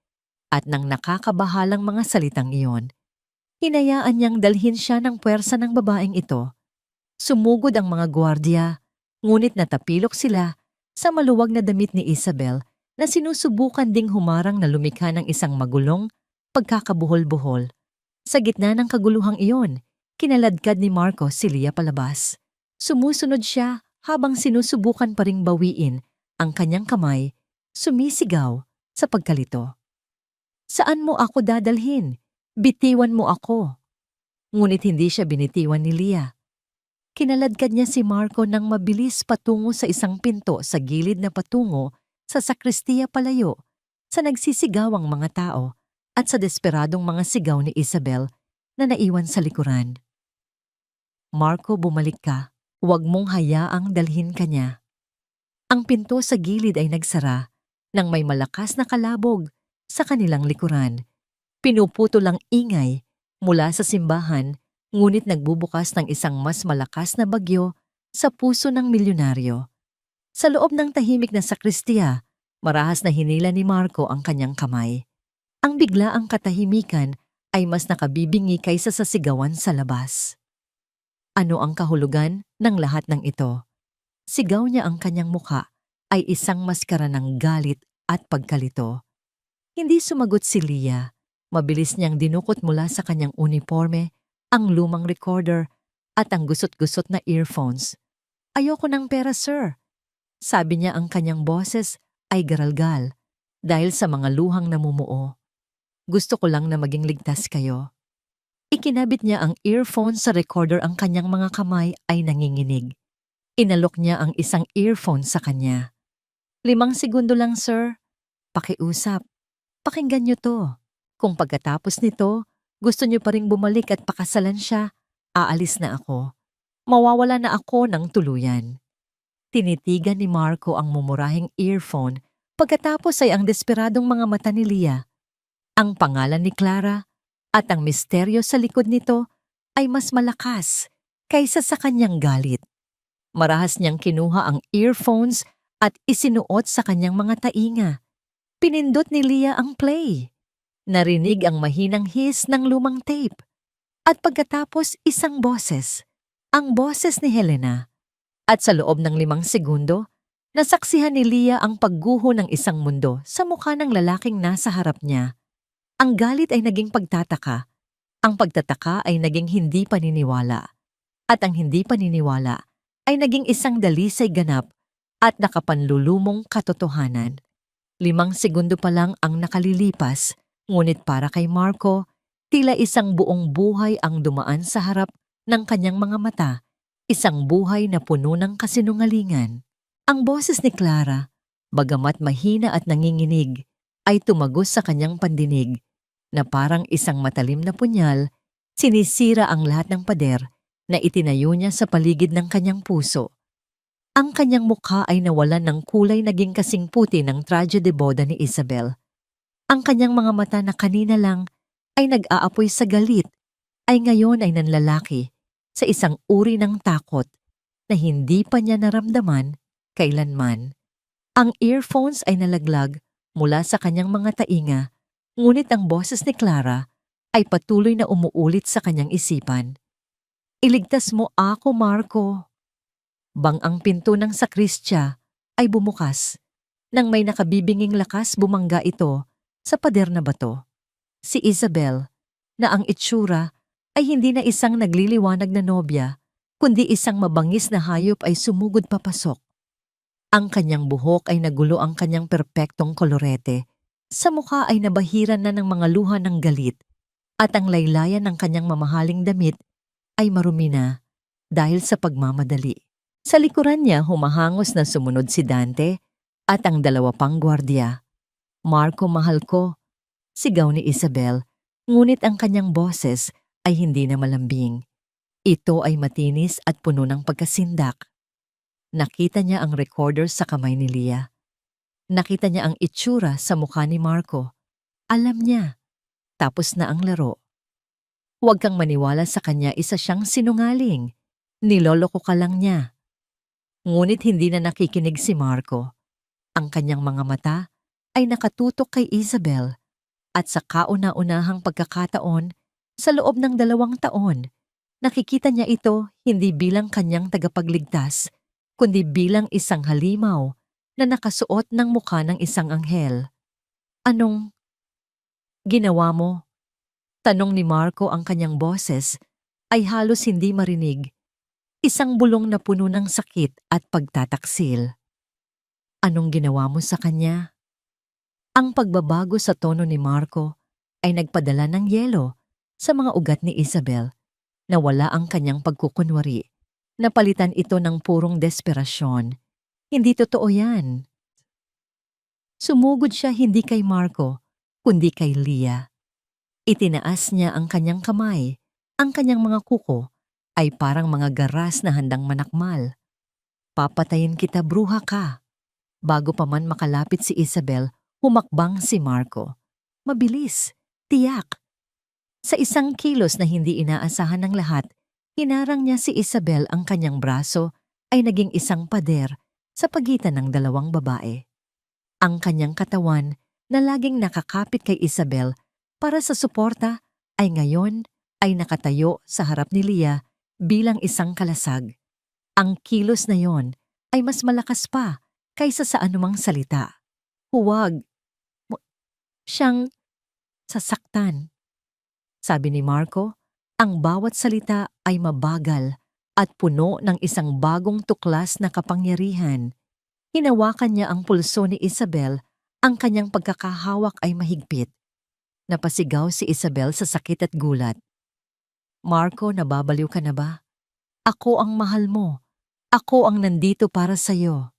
at ng nakakabahalang mga salitang iyon. Hinayaan niyang dalhin siya ng puwersa ng babaeng ito. Sumugod ang mga gwardiya, ngunit natapilok sila sa maluwag na damit ni Isabel na sinusubukan ding humarang na lumikha ng isang magulong pagkakabuhol-buhol. Sa gitna ng kaguluhang iyon, Kinaladkad ni Marco si Leah palabas. Sumusunod siya habang sinusubukan pa ring bawiin ang kanyang kamay, sumisigaw sa pagkalito. Saan mo ako dadalhin? Bitiwan mo ako. Ngunit hindi siya binitiwan ni Leah. Kinaladkad niya si Marco nang mabilis patungo sa isang pinto sa gilid na patungo sa sakristiya palayo sa nagsisigawang mga tao at sa desperadong mga sigaw ni Isabel na naiwan sa likuran. Marco, bumalik ka. Huwag mong hayaang dalhin ka niya. Ang pinto sa gilid ay nagsara nang may malakas na kalabog sa kanilang likuran. Pinuputo lang ingay mula sa simbahan, ngunit nagbubukas ng isang mas malakas na bagyo sa puso ng milyonaryo. Sa loob ng tahimik na sakristiya, marahas na hinila ni Marco ang kanyang kamay. Ang biglaang katahimikan ay mas nakabibingi kaysa sa sigawan sa labas. Ano ang kahulugan ng lahat ng ito? Sigaw niya, ang kanyang muka ay isang maskara ng galit at pagkalito. Hindi sumagot si Leah. Mabilis niyang dinukot mula sa kanyang uniforme ang lumang recorder at ang gusot-gusot na earphones. Ayoko ng pera, sir. Sabi niya, ang kanyang boses ay garalgal dahil sa mga luhang namumuo. Gusto ko lang na maging ligtas kayo. Ikinabit niya ang earphone sa recorder, ang kanyang mga kamay ay nanginginig. Inalok niya ang isang earphone sa kanya. 5 segundo lang, sir. Pakiusap. Pakinggan niyo to. Kung pagkatapos nito, gusto niyo pa ring bumalik at pakasalan siya, aalis na ako. Mawawala na ako ng tuluyan. Tinitigan ni Marco ang mumurahing earphone, pagkatapos ay ang desperadong mga mata ni Leah. Ang pangalan ni Clara at ang misteryo sa likod nito ay mas malakas kaysa sa kanyang galit. Marahas niyang kinuha ang earphones at isinuot sa kanyang mga tainga. Pinindot ni Leah ang play. Narinig ang mahinang hiss ng lumang tape. At pagkatapos, isang boses. Ang boses ni Helena. At sa loob ng 5 segundo, nasaksihan ni Leah ang pagguho ng isang mundo sa mukha ng lalaking nasa harap niya. Ang galit ay naging pagtataka. Ang pagtataka ay naging hindi paniniwala. At ang hindi paniniwala ay naging isang dalisay ganap at nakapanlulumong katotohanan. 5 segundo pa lang ang nakalilipas, ngunit para kay Marco, tila isang buong buhay ang dumaan sa harap ng kanyang mga mata, isang buhay na puno ng kasinungalingan. Ang boses ni Clara, bagamat mahina at nanginginig, ay tumagos sa kanyang pandinig na parang isang matalim na punyal, sinisira ang lahat ng pader na itinayo niya sa paligid ng kanyang puso. Ang kanyang mukha ay nawalan ng kulay, naging kasing puti ng traje de boda ni Isabel. Ang kanyang mga mata na kanina lang ay nag-aapoy sa galit, ay ngayon ay nanlalaki sa isang uri ng takot na hindi pa niya naramdaman kailanman. Ang earphones ay nalaglag mula sa kanyang mga tainga, ngunit ang boses ni Clara ay patuloy na umuulit sa kanyang isipan. Iligtas mo ako, Marco. Bang ang pinto ng sakristya ay bumukas. Nang may nakabibinging lakas, bumangga ito sa pader na bato. Si Isabel, na ang itsura ay hindi na isang nagliliwanag na nobya, kundi isang mabangis na hayop, ay sumugod papasok. Ang kanyang buhok ay nagulo, ang kanyang perpektong kolorete. Sa mukha ay nabahiran na ng mga luha ng galit, at ang laylayan ng kanyang mamahaling damit ay marumi na dahil sa pagmamadali. Sa likuran niya, humahangos na sumunod si Dante at ang 2 pang gwardiya. Marco, mahal ko, sigaw ni Isabel, ngunit ang kanyang boses ay hindi na malambing. Ito ay matinis at puno ng pagkasindak. Nakita niya ang recorder sa kamay ni Leah. Nakita niya ang itsura sa mukha ni Marco. Alam niya, tapos na ang laro. Huwag kang maniwala sa kanya, isa siyang sinungaling. Niloloko ka lang niya. Ngunit hindi na nakikinig si Marco. Ang kanyang mga mata ay nakatutok kay Isabel, at sa kauna-unahang pagkakataon, sa loob ng 2 taon, nakikita niya ito hindi bilang kanyang tagapagligtas, kundi bilang isang halimaw na nakasuot ng mukha ng isang anghel. Anong ginawa mo? Tanong ni Marco, ang kanyang boses ay halos hindi marinig. Isang bulong na puno ng sakit at pagtataksil. Anong ginawa mo sa kanya? Ang pagbabago sa tono ni Marco ay nagpadala ng yelo sa mga ugat ni Isabel na wala ang kanyang pagkukunwari. Napalitan ito ng purong desperasyon. Hindi totoo yan. Sumugod siya hindi kay Marco, kundi kay Leah. Itinaas niya ang kanyang kamay. Ang kanyang mga kuko ay parang mga garas na handang manakmal. Papatayin kita, bruha ka. Bago pa man makalapit si Isabel, humakbang si Marco. Mabilis, tiyak. Sa isang kilos na hindi inaasahan ng lahat, hinarang niya si Isabel. Ang kanyang braso ay naging isang pader sa pagitan ng dalawang babae. Ang kanyang katawan na laging nakakapit kay Isabel para sa suporta ay ngayon ay nakatayo sa harap ni Leah bilang isang kalasag. Ang kilos na yon ay mas malakas pa kaysa sa anumang salita. Huwag mo siyang sasaktan. Sabi ni Marco, ang bawat salita ay mabagal at puno ng isang bagong tuklas na kapangyarihan. Hinawakan niya ang pulso ni Isabel, ang kanyang pagkakahawak ay mahigpit. Napasigaw si Isabel sa sakit at gulat. Marco, nababaliw ka na ba? Ako ang mahal mo. Ako ang nandito para sa'yo.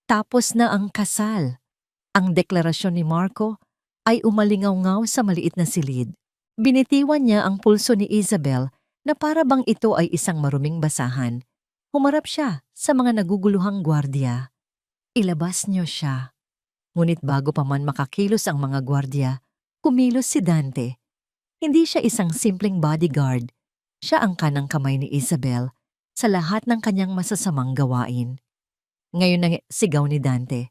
Tapos na ang kasal. Ang deklarasyon ni Marco ay umalingaw-ngaw sa maliit na silid. Binitiwan niya ang pulso ni Isabel na para bang ito ay isang maruming basahan. Humarap siya sa mga naguguluhang gwardiya. Ilabas niyo siya. Ngunit bago pa man makakilos ang mga gwardiya, kumilos si Dante. Hindi siya isang simpleng bodyguard. Siya ang kanang kamay ni Isabel sa lahat ng kanyang masasamang gawain. Ngayon na sigaw ni Dante.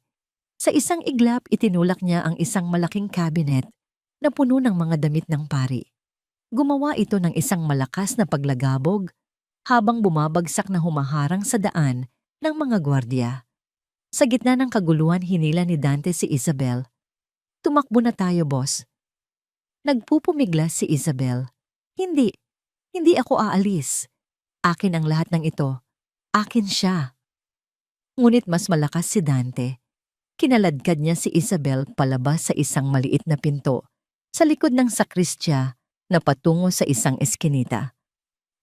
Sa isang iglap, itinulak niya ang isang malaking cabinet na puno ng mga damit ng pari. Gumawa ito ng isang malakas na paglagabog habang bumabagsak na humaharang sa daan ng mga gwardiya. Sa gitna ng kaguluhan, hinila ni Dante si Isabel. Tumakbo na tayo, boss. Nagpupumiglas si Isabel. Hindi ako aalis. Akin ang lahat ng ito. Akin siya. Ngunit mas malakas si Dante. Kinaladkad niya si Isabel palabas sa isang maliit na pinto sa likod ng sakristya na patungo sa isang eskinita.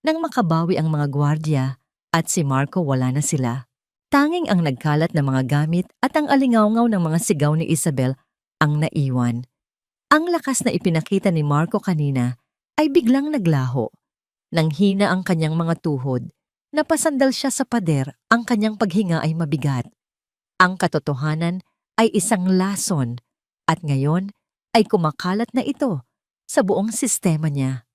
Nang makabawi ang mga gwardiya at si Marco, wala na sila. Tanging ang nagkalat na mga gamit at ang alingawngaw ng mga sigaw ni Isabel ang naiwan. Ang lakas na ipinakita ni Marco kanina ay biglang naglaho. Nang hina ang kanyang mga tuhod, napasandal siya sa pader, ang kanyang paghinga ay mabigat. Ang katotohanan ay isang lason at ngayon ay kumakalat na ito sa buong sistema niya.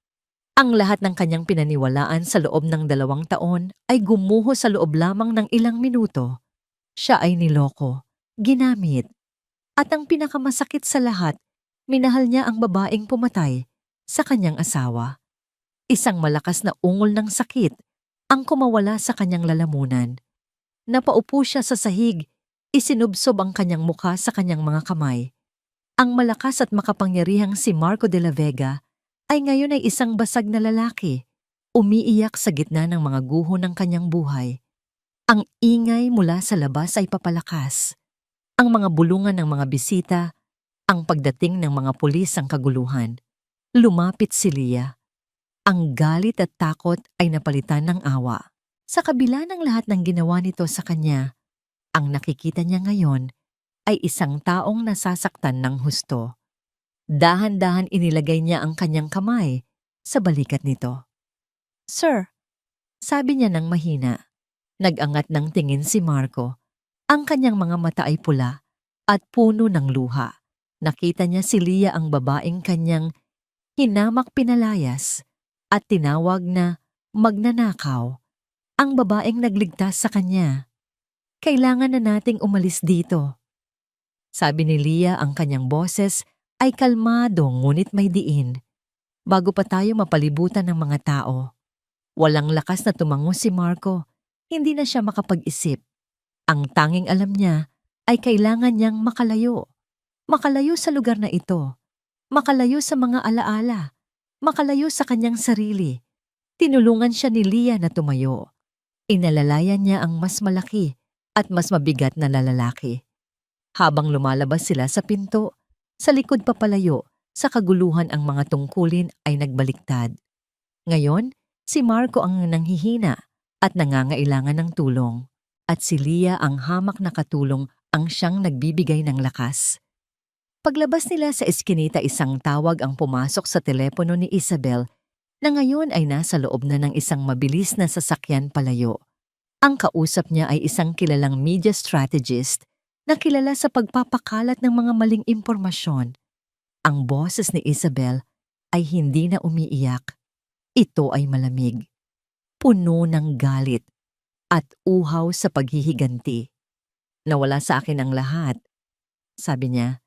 Ang lahat ng kanyang pinaniwalaan sa loob ng 2 taon ay gumuho sa loob lamang ng ilang minuto. Siya ay niloko, ginamit. At ang pinakamasakit sa lahat, minahal niya ang babaeng pumatay sa kanyang asawa. Isang malakas na ungol ng sakit ang kumawala sa kanyang lalamunan. Napaupo siya sa sahig, isinubsob ang kanyang mukha sa kanyang mga kamay. Ang malakas at makapangyarihang si Marco de la Vega ay ngayon ay isang basag na lalaki, umiiyak sa gitna ng mga guho ng kanyang buhay. Ang ingay mula sa labas ay papalakas. Ang mga bulungan ng mga bisita, ang pagdating ng mga pulis ang kaguluhan. Lumapit si Leah. Ang galit at takot ay napalitan ng awa. Sa kabila ng lahat ng ginawa nito sa kanya, ang nakikita niya ngayon ay isang taong nasasaktan ng husto. Dahan-dahan inilagay niya ang kanyang kamay sa balikat nito. "Sir," sabi niya ng mahina. Nag-angat ng tingin si Marco. Ang kanyang mga mata ay pula at puno ng luha. Nakita niya si Leah, ang babaeng kanyang hinamak, pinalayas at tinawag na magnanakaw. Ang babaeng nagligtas sa kanya. "Kailangan na nating umalis dito," sabi ni Leah. Ang kanyang boses ay kalmado ngunit may diin. Bago pa tayo mapalibutan ng mga tao. Walang lakas na tumango si Marco. Hindi na siya makapag-isip. Ang tanging alam niya ay kailangan niyang makalayo. Makalayo sa lugar na ito. Makalayo sa mga alaala. Makalayo sa kanyang sarili. Tinulungan siya ni Leah na tumayo. Inalalayan niya ang mas malaki at mas mabigat na lalaki. Habang lumalabas sila sa pinto, sa likod papalayo, sa kaguluhan ang mga tungkulin ay nagbaliktad. Ngayon, si Marco ang nanghihina at nangangailangan ng tulong. At si Leah ang hamak na katulong ang siyang nagbibigay ng lakas. Paglabas nila sa eskinita, isang tawag ang pumasok sa telepono ni Isabel na ngayon ay nasa loob na ng isang mabilis na sasakyan palayo. Ang kausap niya ay isang kilalang media strategist na kilala sa pagpapakalat ng mga maling impormasyon. Ang boses ni Isabel ay hindi na umiiyak. Ito ay malamig, puno ng galit at uhaw sa paghihiganti. Nawala sa akin ang lahat, sabi niya.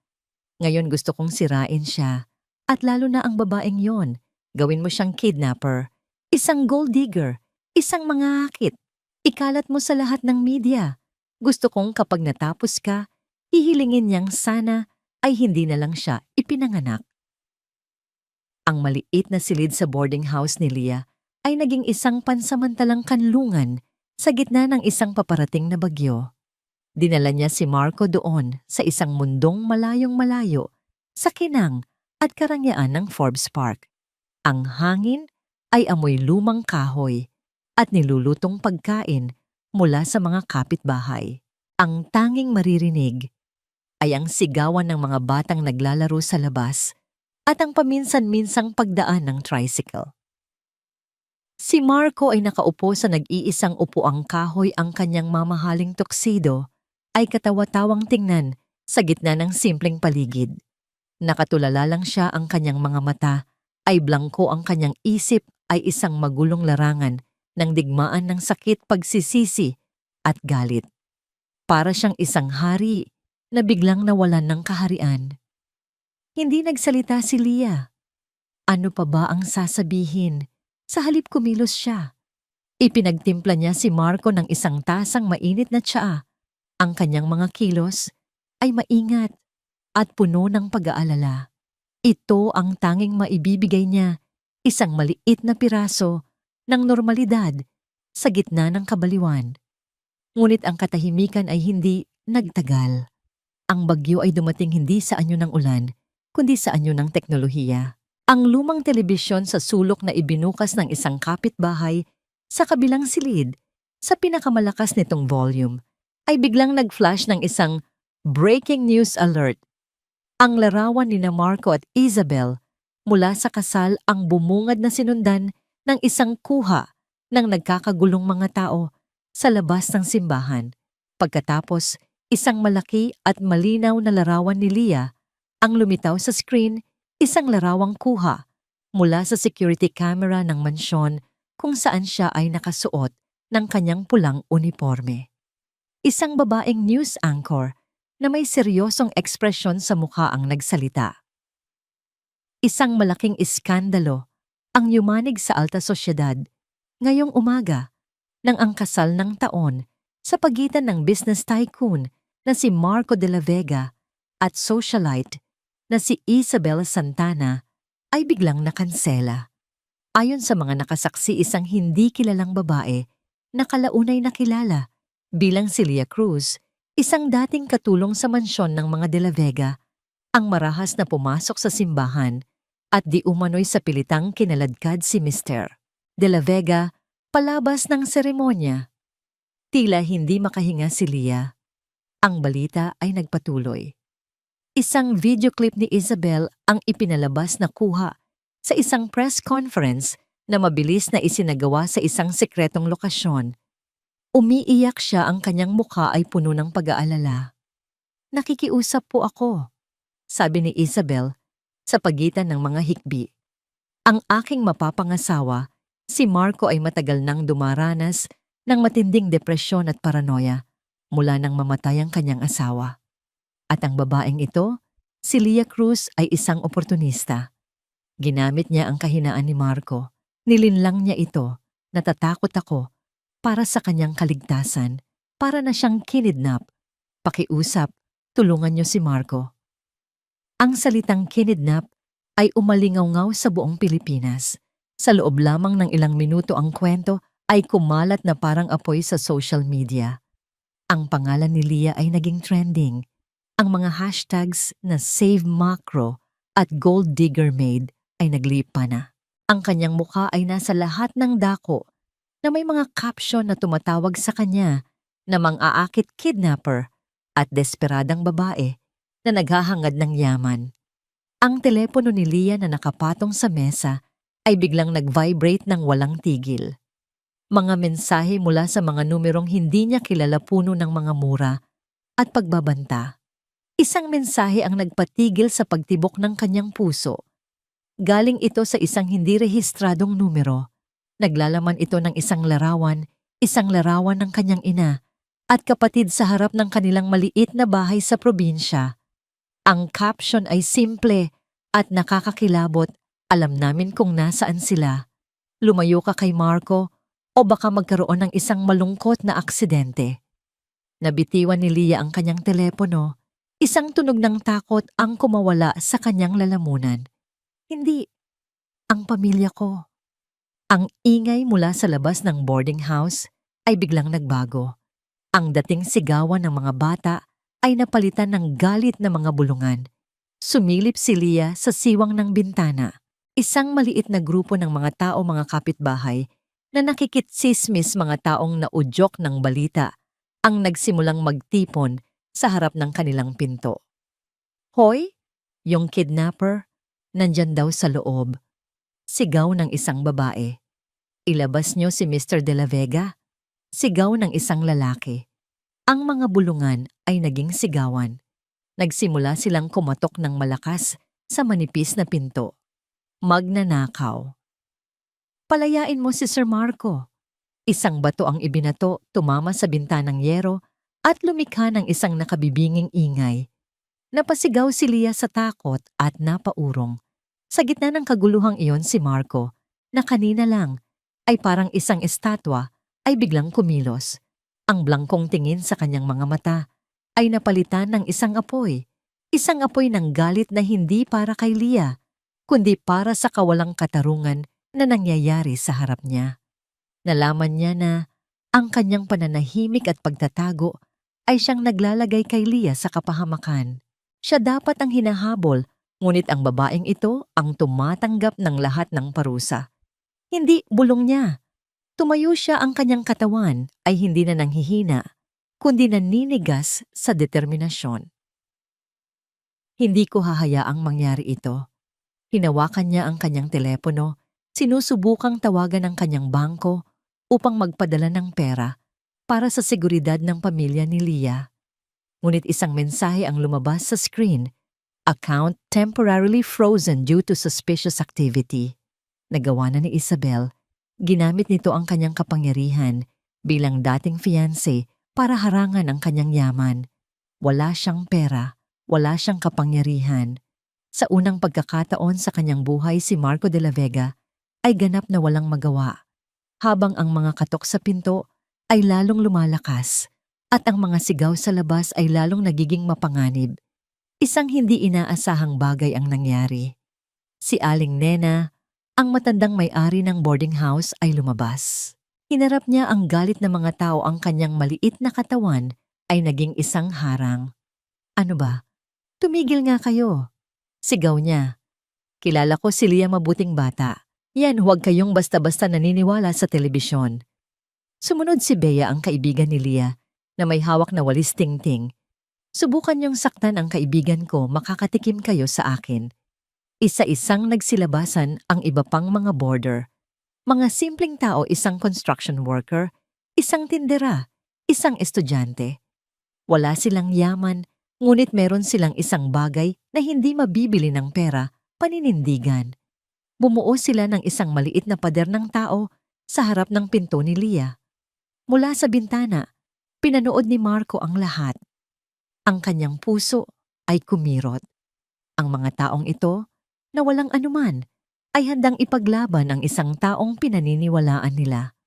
Ngayon gusto kong sirain siya, at lalo na ang babaeng yon. Gawin mo siyang kidnapper, isang gold digger, isang mangahakit. Ikalat mo sa lahat ng media. Gusto kong kapag natapos ka, hihilingin niyang sana ay hindi na lang siya ipinanganak. Ang maliit na silid sa boarding house ni Leah ay naging isang pansamantalang kanlungan sa gitna ng isang paparating na bagyo. Dinala niya si Marco doon sa isang mundong malayong malayo sa kinang at karangyaan ng Forbes Park. Ang hangin ay amoy lumang kahoy at nilulutong pagkain mula sa mga kapitbahay. Ang tanging maririnig ay ang sigawan ng mga batang naglalaro sa labas at ang paminsan-minsang pagdaan ng tricycle. Si Marco ay nakaupo sa nag-iisang upuang kahoy, ang kanyang mamahaling tuxedo ay katawa-tawang tingnan sa gitna ng simpleng paligid. Nakatulala lang siya, ang kanyang mga mata ay blangko, ang kanyang isip ay isang magulong larangan ng digmaan ng sakit, pagsisisi at galit. Para siyang isang hari na biglang nawalan ng kaharian. Hindi nagsalita si Leah. Ano pa ba ang sasabihin? Sa halip kumilos siya. Ipinagtimpla niya si Marco ng isang tasang mainit na tsaa. Ang kanyang mga kilos ay maingat at puno ng pag-aalala. Ito ang tanging maibibigay niya, isang maliit na piraso ng normalidad sa gitna ng kabaliwan. Ngunit ang katahimikan ay hindi nagtagal. Ang bagyo ay dumating hindi sa anyo ng ulan, kundi sa anyo ng teknolohiya. Ang lumang telebisyon sa sulok na ibinukas ng isang kapitbahay sa kabilang silid, sa pinakamalakas nitong volume, ay biglang nag-flash ng isang breaking news alert. Ang larawan ni Marco at Isabel mula sa kasal ang bumungad na sinundan ng isang kuha ng nagkakagulong mga tao sa labas ng simbahan. Pagkatapos, isang malaki at malinaw na larawan ni Leah ang lumitaw sa screen, isang larawang kuha mula sa security camera ng mansyon kung saan siya ay nakasuot ng kanyang pulang uniforme. Isang babaeng news anchor na may seryosong ekspresyon sa mukha ang nagsalita. Isang malaking iskandalo ang yumanig sa alta sosyedad ngayong umaga ng ang kasal ng taon sa pagitan ng business tycoon na si Marco de la Vega at socialite na si Isabel Santana ay biglang nakansela. Ayon sa mga nakasaksi, isang hindi kilalang babae na kalaunay nakilala bilang si Leah Cruz, isang dating katulong sa mansyon ng mga de la Vega, ang marahas na pumasok sa simbahan at di umano'y sa pilitang kinaladkad si Mr. de la Vega palabas ng seremonya. Tila hindi makahinga si Leah. Ang balita ay nagpatuloy. Isang video clip ni Isabel ang ipinalabas na kuha sa isang press conference na mabilis na isinagawa sa isang sekretong lokasyon. Umiiyak siya, ang kanyang mukha ay puno ng pag-aalala. Nakikiusap po ako, sabi ni Isabel sa pagitan ng mga hikbi. Ang aking mapapangasawa, si Marco, ay matagal nang dumaranas ng matinding depresyon at paranoia mula nang mamatay ang kanyang asawa. At ang babaeng ito, si Leah Cruz, ay isang oportunista. Ginamit niya ang kahinaan ni Marco. Nilinlang niya ito. Natatakot ako para sa kanyang kaligtasan. Para na siyang kinidnap. Pakiusap, tulungan niyo si Marco. Ang salitang kinidnap ay umalingaw-ngaw sa buong Pilipinas. Sa loob lamang ng ilang minuto ang kwento ay kumalat na parang apoy sa social media. Ang pangalan ni Leah ay naging trending. Ang mga hashtags na Save Macro at Gold Digger Maid ay naglipa na. Ang kanyang mukha ay nasa lahat ng dako na may mga caption na tumatawag sa kanya na mang-aakit kidnapper at desperadang babae na naghahangad ng yaman. Ang telepono ni Leah na nakapatong sa mesa ay biglang nag-vibrate ng walang tigil. Mga mensahe mula sa mga numerong hindi niya kilala puno ng mga mura at pagbabanta. Isang mensahe ang nagpatigil sa pagtibok ng kanyang puso. Galing ito sa isang hindi rehistradong numero. Naglalaman ito ng isang larawan ng kanyang ina at kapatid sa harap ng kanilang maliit na bahay sa probinsya. Ang caption ay simple at nakakakilabot. Alam namin kung nasaan sila. Lumayo ka kay Marco o baka magkaroon ng isang malungkot na aksidente. Nabitiwan ni Leah ang kanyang telepono. Isang tunog ng takot ang kumawala sa kanyang lalamunan. Hindi, ang pamilya ko. Ang ingay mula sa labas ng boarding house ay biglang nagbago. Ang dating sigawan ng mga bata ay napalitan ng galit na mga bulungan. Sumilip si Leah sa siwang ng bintana. Isang maliit na grupo ng mga tao, mga kapitbahay na nakikitsismis, mga taong naudyok ng balita ang nagsimulang magtipon sa harap ng kanilang pinto. Hoy, yung kidnapper, nandyan daw sa loob. Sigaw ng isang babae. Ilabas niyo si Mr. De La Vega. Sigaw ng isang lalaki. Ang mga bulungan ay naging sigawan. Nagsimula silang kumatok ng malakas sa manipis na pinto. Magnanakaw. Palayain mo si Sir Marco. Isang bato ang ibinato, tumama sa bintanang yero at lumikha ng isang nakabibinging ingay. Napasigaw si Leah sa takot at napaurong. Sa gitna ng kaguluhang iyon si Marco, na kanina lang ay parang isang estatwa, ay biglang kumilos. Ang blangkong tingin sa kanyang mga mata ay napalitan ng isang apoy. Isang apoy ng galit na hindi para kay Leah, kundi para sa kawalang katarungan na nangyayari sa harap niya. Nalaman niya na ang kanyang pananahimik at pagtatago ay siyang naglalagay kay Leah sa kapahamakan. Siya dapat ang hinahabol, ngunit ang babaeng ito ang tumatanggap ng lahat ng parusa. Hindi bulong niya. Tumayo siya, ang kanyang katawan ay hindi na nanghihina, kundi naninigas sa determinasyon. Hindi ko hahayaang mangyari ito. Hinawakan niya ang kanyang telepono, sinusubukang tawagan ang kanyang bangko upang magpadala ng pera para sa seguridad ng pamilya ni Leah. Ngunit isang mensahe ang lumabas sa screen. Account temporarily frozen due to suspicious activity. Nagawa na ni Isabel. Ginamit nito ang kanyang kapangyarihan bilang dating fiancé para harangan ang kanyang yaman. Wala siyang pera, wala siyang kapangyarihan. Sa unang pagkakataon sa kanyang buhay, si Marco De La Vega ay ganap na walang magawa. Habang ang mga katok sa pinto ay lalong lumalakas at ang mga sigaw sa labas ay lalong nagiging mapanganib. Isang hindi inaasahang bagay ang nangyari. Si Aling Nena, ang matandang may-ari ng boarding house, ay lumabas. Hinarap niya ang galit ng mga tao, ang kanyang maliit na katawan ay naging isang harang. Ano ba? Tumigil nga kayo. Sigaw niya. Kilala ko si Leah, mabuting bata. Yan, huwag kayong basta-basta naniniwala sa telebisyon. Sumunod si Bea, ang kaibigan ni Leah, na may hawak na walis tingting. Subukan niyong saktan ang kaibigan ko, makakatikim kayo sa akin. Isa-isang nagsilabasan ang iba pang mga boarder. Mga simpleng tao, isang construction worker, isang tindera, isang estudyante. Wala silang yaman, ngunit meron silang isang bagay na hindi mabibili ng pera, paninindigan. Bumuo sila ng isang maliit na pader ng tao sa harap ng pinto ni Leah. Mula sa bintana, pinanood ni Marco ang lahat. Ang kanyang puso ay kumirot. Ang mga taong ito, na walang anuman, ay handang ipaglaban ang isang taong pinaniniwalaan nila.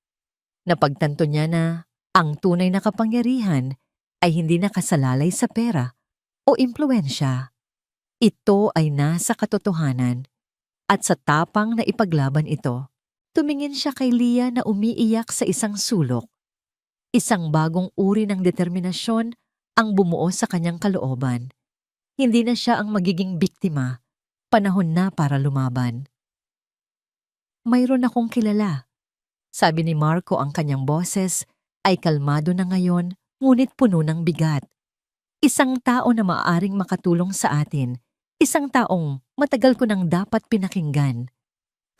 Napagtanto niya na ang tunay na kapangyarihan ay hindi nakasalalay sa pera o impluwensya. Ito ay nasa katotohanan at sa tapang na ipaglaban ito. Tumingin siya kay Leah na umiiyak sa isang sulok. Isang bagong uri ng determinasyon ang bumuo sa kanyang kalooban. Hindi na siya ang magiging biktima. Panahon na para lumaban. Mayroon akong kilala. Sabi ni Marco, ang kanyang boses ay kalmado na ngayon ngunit puno ng bigat. Isang tao na maaaring makatulong sa atin. Isang taong matagal ko nang dapat pinakinggan.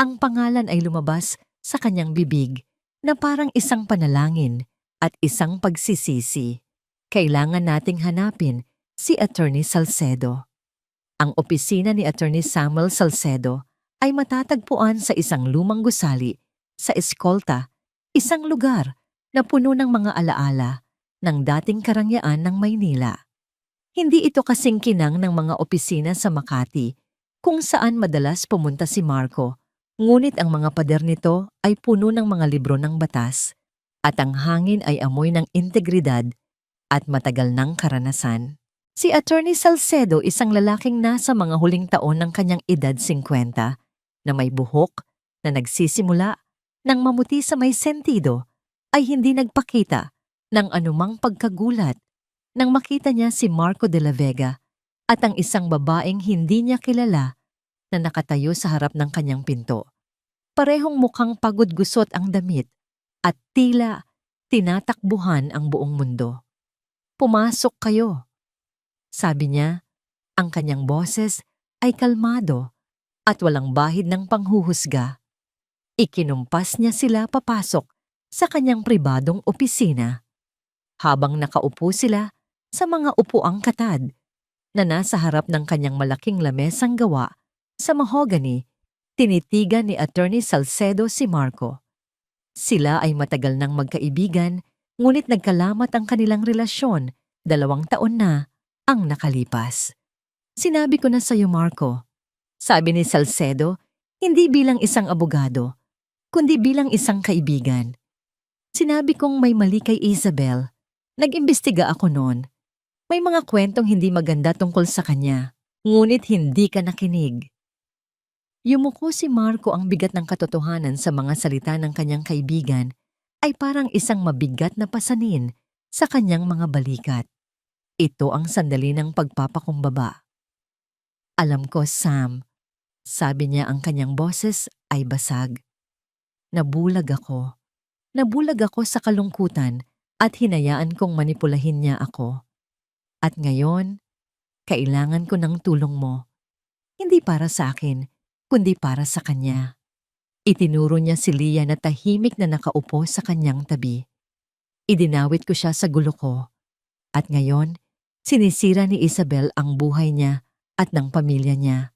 Ang pangalan ay lumabas sa kanyang bibig na parang isang panalangin at isang pagsisisi. Kailangan nating hanapin si Attorney Salcedo. Ang opisina ni Attorney Samuel Salcedo ay matatagpuan sa isang lumang gusali sa Escolta, isang lugar na puno ng mga alaala ng dating karangyaan ng Maynila. Hindi ito kasing kinang ng mga opisina sa Makati kung saan madalas pumunta si Marco, ngunit ang mga pader nito ay puno ng mga libro ng batas at ang hangin ay amoy ng integridad at matagal ng karanasan. Si Attorney Salcedo, isang lalaking nasa mga huling taon ng kanyang edad 50, na may buhok na nagsisimula ng mamuti sa may sentido, ay hindi nagpakita ng anumang pagkagulat nang makita niya si Marco de la Vega at ang isang babaeng hindi niya kilala na nakatayo sa harap ng kanyang pinto. Parehong mukhang pagod-gusot ang damit at tila tinatakbuhan ang buong mundo. "Pumasok kayo," sabi niya. Ang kanyang boses ay kalmado at walang bahid ng panghuhusga. Ikinumpas niya sila papasok sa kanyang pribadong opisina. Habang nakaupo sila sa mga upuang katad na nasa harap ng kanyang malaking lamesang gawa sa mahogany, tinitigan ni Attorney Salcedo si Marco. Sila ay matagal nang magkaibigan, ngunit nagkalamat ang kanilang relasyon. 2 taon na ang nakalipas. "Sinabi ko na sa iyo, Marco," sabi ni Salcedo, hindi bilang isang abogado, kundi bilang isang kaibigan. "Sinabi kong may mali kay Isabel. Nag-imbestiga ako noon. May mga kwentong hindi maganda tungkol sa kanya, ngunit hindi ka nakinig." Yumuko si Marco. Ang bigat ng katotohanan sa mga salita ng kanyang kaibigan ay parang isang mabigat na pasanin sa kanyang mga balikat. Ito ang sandali ng pagpapakumbaba. "Alam ko, Sam," sabi niya, ang kanyang boses ay basag. Nabulag ako. Nabulag ako sa kalungkutan at hinayaan kong manipulahin niya ako. At ngayon, kailangan ko ng tulong mo. Hindi para sa akin, kundi para sa kanya." Itinuro niya si Leah na tahimik na nakaupo sa kanyang tabi. Idinawit ko siya sa gulo ko. At ngayon, sinisira ni Isabel ang buhay niya at ng pamilya niya.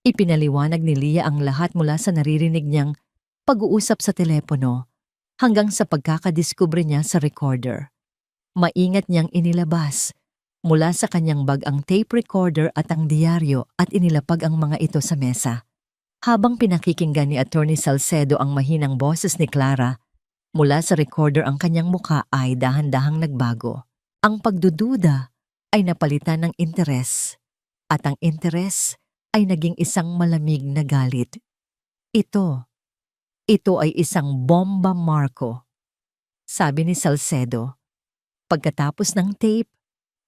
Ipinaliwanag ni Leah ang lahat mula sa naririnig niyang pag-uusap sa telepono hanggang sa pagkakadiskubre niya sa recorder. Maingat niyang inilabas mula sa kanyang bag ang tape recorder at ang diaryo at inilapag ang mga ito sa mesa. Habang pinakikinggan ni Attorney Salcedo ang mahinang boses ni Clara, mula sa recorder ang kanyang mukha ay dahan-dahang nagbago. Ang pagdududa ay napalitan ng interes, at ang interes ay naging isang malamig na galit. Ito ay isang bomba, Marco," sabi ni Salcedo. Pagkatapos ng tape,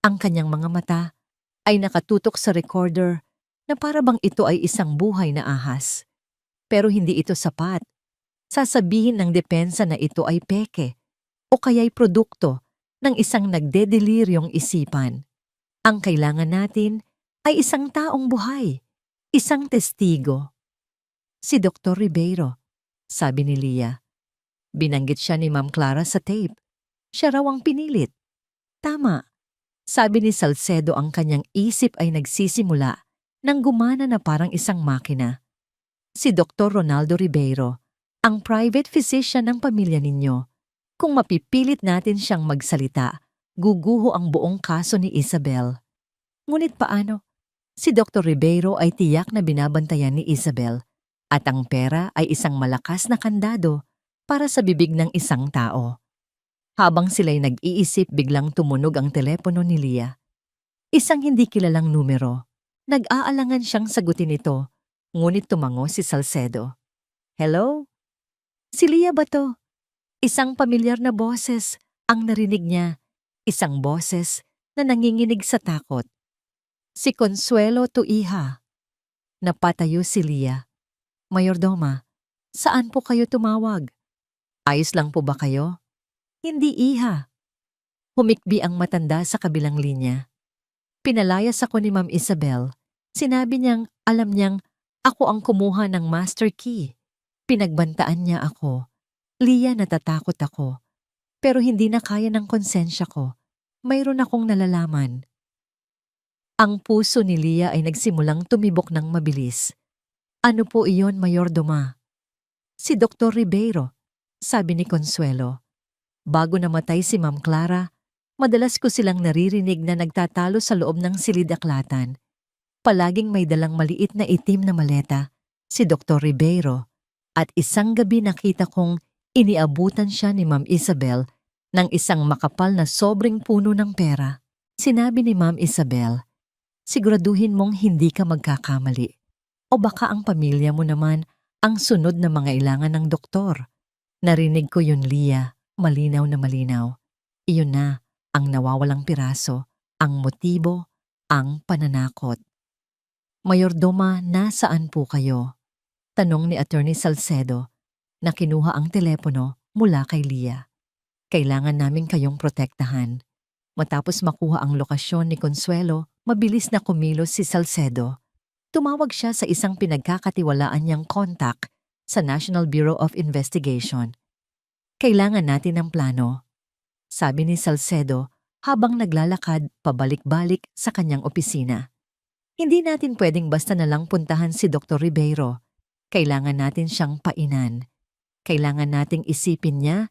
ang kanyang mga mata ay nakatutok sa recorder na para bang ito ay isang buhay na ahas. Pero hindi ito sapat. Sasabihin ng depensa na ito ay peke o kaya'y produkto ng isang nagdedeliryong isipan. Ang kailangan natin ay isang taong buhay, isang testigo. "Si Dr. Ribeiro," sabi ni Leah. Binanggit siya ni Ma'am Clara sa tape. Siya raw ang pinilit. "Tama," sabi ni Salcedo. Ang kanyang isip ay nagsisimula nang gumana na parang isang makina. "Si Dr. Ronaldo Ribeiro, ang private physician ng pamilya ninyo. Kung mapipilit natin siyang magsalita, guguho ang buong kaso ni Isabel." Ngunit paano? Si Dr. Ribeiro ay tiyak na binabantayan ni Isabel, at ang pera ay isang malakas na kandado para sa bibig ng isang tao. Habang sila'y nag-iisip, biglang tumunog ang telepono ni Leah. Isang hindi kilalang numero. Nag-aalangan siyang sagutin ito, ngunit tumango si Salcedo. "Hello?" Si Lia ba to? Isang pamilyar na boses ang narinig niya. Isang boses na nanginginig sa takot. Si Consuelo to Iha. Napatayo si Lia. Mayordoma, saan po kayo tumawag? Ayos lang po ba kayo? Hindi, Iha. Humikbi ang matanda sa kabilang linya. Pinalayas ako ni Ma'am Isabel. Sinabi niyang alam niyang ako ang kumuha ng master key. Pinagbantaan niya ako. Lia, natatakot ako. Pero hindi na kaya ng konsensya ko. Mayroon akong nalalaman. Ang puso ni Lia ay nagsimulang tumibok ng mabilis. Ano po iyon, Mayordoma? Si Dr. Ribeiro, sabi ni Consuelo. Bago namatay si Ma'am Clara, madalas ko silang naririnig na nagtatalo sa loob ng silid-aklatan. Palaging may dalang maliit na itim na maleta, si Dr. Ribeiro, at isang gabi nakita kong iniabutan siya ni Ma'am Isabel ng isang makapal na sobrang puno ng pera. Sinabi ni Ma'am Isabel, siguraduhin mong hindi ka magkakamali. O baka ang pamilya mo naman ang sunod na mangailangan ng doktor. Narinig ko yun, Lia, malinaw na malinaw. Iyon na ang nawawalang piraso, ang motibo, ang pananakot. Mayordoma, nasaan po kayo? Tanong ni Attorney Salcedo na kinuha ang telepono mula kay Lia. Kailangan namin kayong protektahan. Matapos makuha ang lokasyon ni Consuelo, mabilis na kumilos si Salcedo. Tumawag siya sa isang pinagkakatiwalaan niyang kontak sa National Bureau of Investigation. Kailangan natin ng plano, sabi ni Salcedo habang naglalakad pabalik-balik sa kanyang opisina. Hindi natin pwedeng basta na lang puntahan si Dr. Ribeiro. Kailangan natin siyang painan. Kailangan nating isipin niya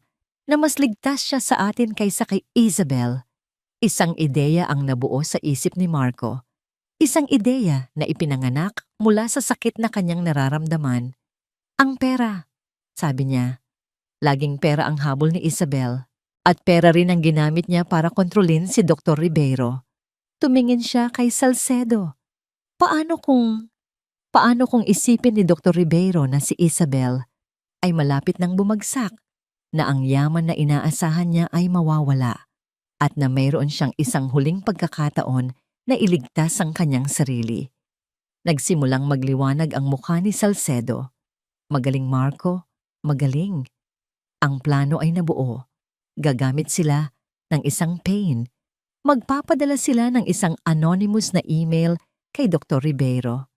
na mas ligtas siya sa atin kaysa kay Isabel. Isang ideya ang nabuo sa isip ni Marco. Isang ideya na ipinanganak mula sa sakit na kanyang nararamdaman. Ang pera, sabi niya. Laging pera ang habol ni Isabel. At pera rin ang ginamit niya para kontrolin si Dr. Ribeiro. Tumingin siya kay Salcedo. Paano kung isipin ni Dr. Ribeiro na si Isabel ay malapit nang bumagsak, na ang yaman na inaasahan niya ay mawawala, at na mayroon siyang isang huling pagkakataon na iligtas ang kanyang sarili. Nagsimulang magliwanag ang mukha ni Salcedo. Magaling, Marco, magaling. Ang plano ay nabuo. Gagamit sila ng isang pain. Magpapadala sila ng isang anonymous na email kay Dr. Ribeiro.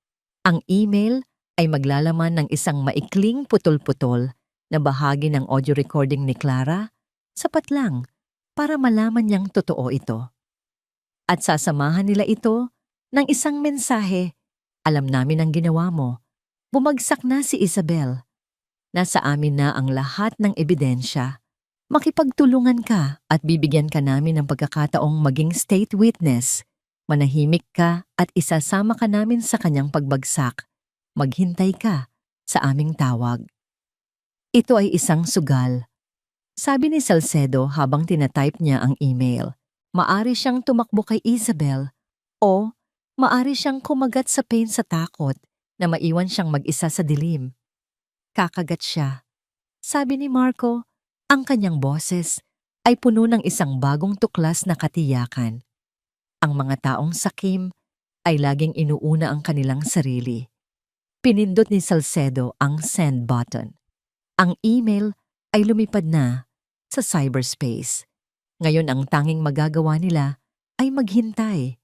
Ang email ay maglalaman ng isang maikling putol-putol na bahagi ng audio recording ni Clara, sapat lang para malaman niyang totoo ito. At sasamahan nila ito ng isang mensahe, alam namin ang ginawa mo. Bumagsak na si Isabel. Nasa amin na ang lahat ng ebidensya. Makipagtulungan ka at bibigyan ka namin ng pagkakataong maging state witness. Manahimik ka at isasama ka namin sa kanyang pagbagsak. Maghintay ka sa aming tawag. Ito ay isang sugal. Sabi ni Salcedo habang tinatype niya ang email. Maari siyang tumakbo kay Isabel o maari siyang kumagat sa pain sa takot na maiwan siyang mag-isa sa dilim. Kakagat siya. Sabi ni Marco, ang kanyang boses ay puno ng isang bagong tuklas na katiyakan. Ang mga taong sakim ay laging inuuna ang kanilang sarili. Pinindot ni Salcedo ang send button. Ang email ay lumipad na sa cyberspace. Ngayon ang tanging magagawa nila ay maghintay.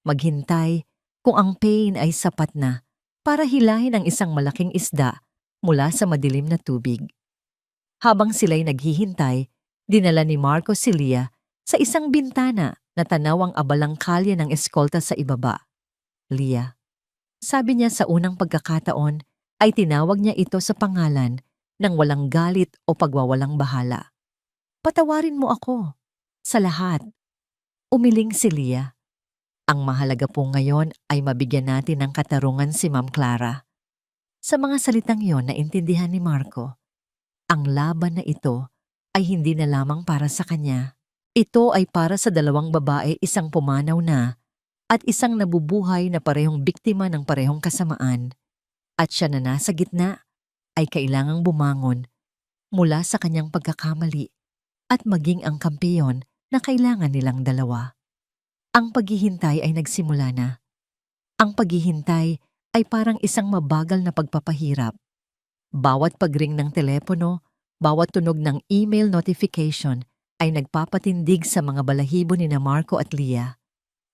Maghintay kung ang pain ay sapat na para hilahin ang isang malaking isda mula sa madilim na tubig. Habang sila'y naghihintay, dinala ni Marco si Lia sa isang bintana na tanaw ang abalang kalye ng eskolta sa ibaba. Lia, sabi niya sa unang pagkakataon, ay tinawag niya ito sa pangalan ng walang galit o pagwawalang bahala. Patawarin mo ako sa lahat. Umiling si Lia. Ang mahalaga po ngayon ay mabigyan natin ng katarungan si Ma'am Clara. Sa mga salitang yon naintindihan ni Marco, ang laban na ito ay hindi na lamang para sa kanya. Ito ay para sa dalawang babae, isang pumanaw na at isang nabubuhay na parehong biktima ng parehong kasamaan. At siya na nasa gitna ay kailangang bumangon mula sa kanyang pagkakamali at maging ang kampeyon na kailangan nilang dalawa. Ang paghihintay ay nagsimula na. Ang paghihintay ay parang isang mabagal na pagpapahirap. Bawat pagring ng telepono, bawat tunog ng email notification ay nagpapatindig sa mga balahibo ni na Marco at Leah.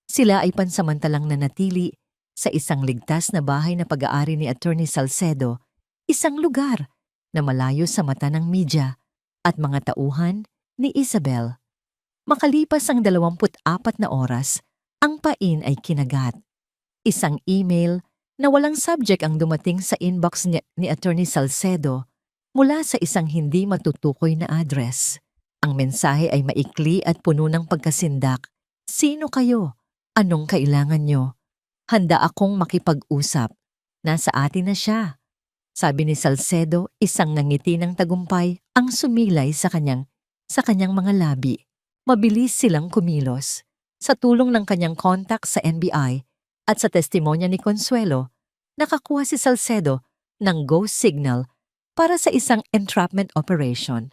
Sila ay pansamantalang nanatili sa isang ligtas na bahay na pag-aari ni Attorney Salcedo, isang lugar na malayo sa mata ng media at mga tauhan ni Isabel. Makalipas ang 24 na oras, ang pain ay kinagat. Isang email na walang subject ang dumating sa inbox ni Attorney Salcedo mula sa isang hindi matutukoy na address. Ang mensahe ay maikli at puno ng pagkasindak. Sino kayo? Anong kailangan nyo? Handa akong makipag-usap. Nasa atin na siya. Sabi ni Salcedo, isang ngangiti ng tagumpay ang sumilay sa kanyang mga labi. Mabilis silang kumilos. Sa tulong ng kanyang contact sa NBI at sa testimonya ni Consuelo, nakakuha si Salcedo ng go signal para sa isang entrapment operation.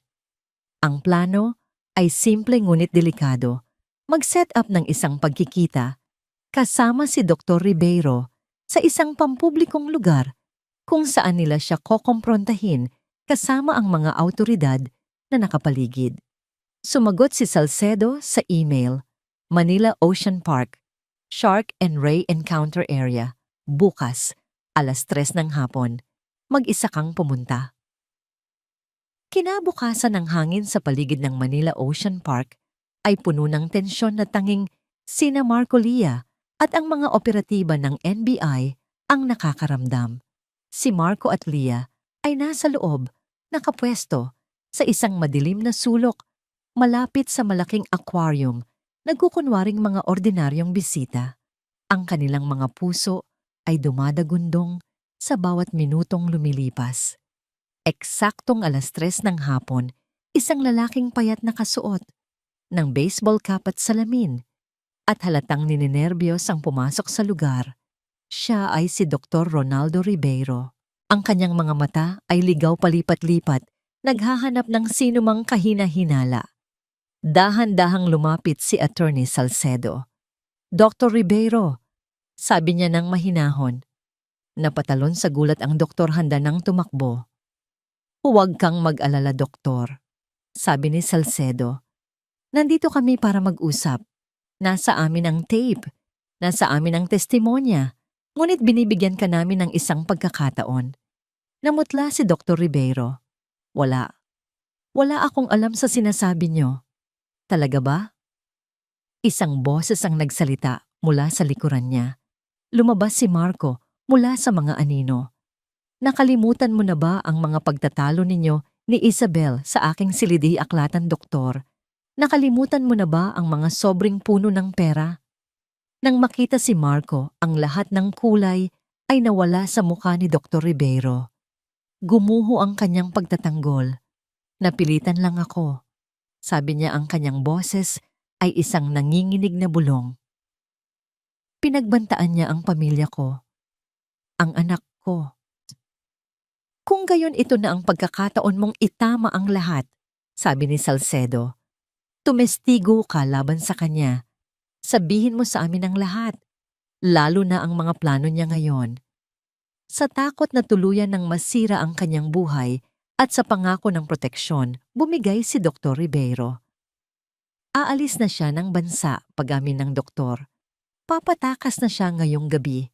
Ang plano ay simple ngunit delikado. Mag-set up ng isang pagkikita kasama si Dr. Ribeiro sa isang pampublikong lugar kung saan nila siya kokomprontahin kasama ang mga awtoridad na nakapaligid. Sumagot si Salcedo sa email, Manila Ocean Park, Shark and Ray Encounter Area, bukas, 3:00 ng hapon. Mag-isa kang pumunta. Kinabukasan ng hangin sa paligid ng Manila Ocean Park ay puno ng tensyon na tanging sina Marco Leah at ang mga operatiba ng NBI ang nakakaramdam. Si Marco at Leah ay nasa loob, nakapwesto, sa isang madilim na sulok, malapit sa malaking aquarium, nagkukunwaring mga ordinaryong bisita. Ang kanilang mga puso ay dumadagundong sa bawat minutong lumilipas. Eksaktong 3:00 ng hapon, isang lalaking payat na kasuot ng baseball cap at salamin at halatang ninenerbiyos ang pumasok sa lugar. Siya ay si Dr. Ronaldo Ribeiro. Ang kanyang mga mata ay ligaw palipat-lipat, naghahanap ng sinumang kahina-hinala. Dahan-dahang lumapit si Attorney Salcedo. Dr. Ribeiro, sabi niya ng mahinahon. Napatalon sa gulat ang doktor, handa nang tumakbo. Huwag kang mag-alala, doktor, sabi ni Salcedo. Nandito kami para mag-usap. Nasa amin ang tape. Nasa amin ang testimonya. Ngunit binibigyan ka namin ng isang pagkakataon. Namutla si Dr. Ribeiro. Wala akong alam sa sinasabi niyo. Talaga ba? Isang boses ang nagsalita mula sa likuran niya. Lumabas si Marco mula sa mga anino. Nakalimutan mo na ba ang mga pagtatalo ninyo ni Isabel sa aking silidi-aklatan, doktor? Nakalimutan mo na ba ang mga sobrang puno ng pera? Nang makita si Marco, ang lahat ng kulay ay nawala sa mukha ni Dr. Ribeiro. Gumuho ang kanyang pagtatanggol. Napilitan lang ako. Sabi niya, ang kanyang boses ay isang nanginginig na bulong. Pinagbantaan niya ang pamilya ko. Ang anak ko. Kung gayon, ito na ang pagkakataon mong itama ang lahat, sabi ni Salcedo. Tumestigo ka laban sa kanya. Sabihin mo sa amin ang lahat, lalo na ang mga plano niya ngayon. Sa takot na tuluyan ng masira ang kanyang buhay at sa pangako ng proteksyon, bumigay si Dr. Ribeiro. Aalis na siya ng bansa, pag-amin ng doktor. Papatakas na siya ngayong gabi.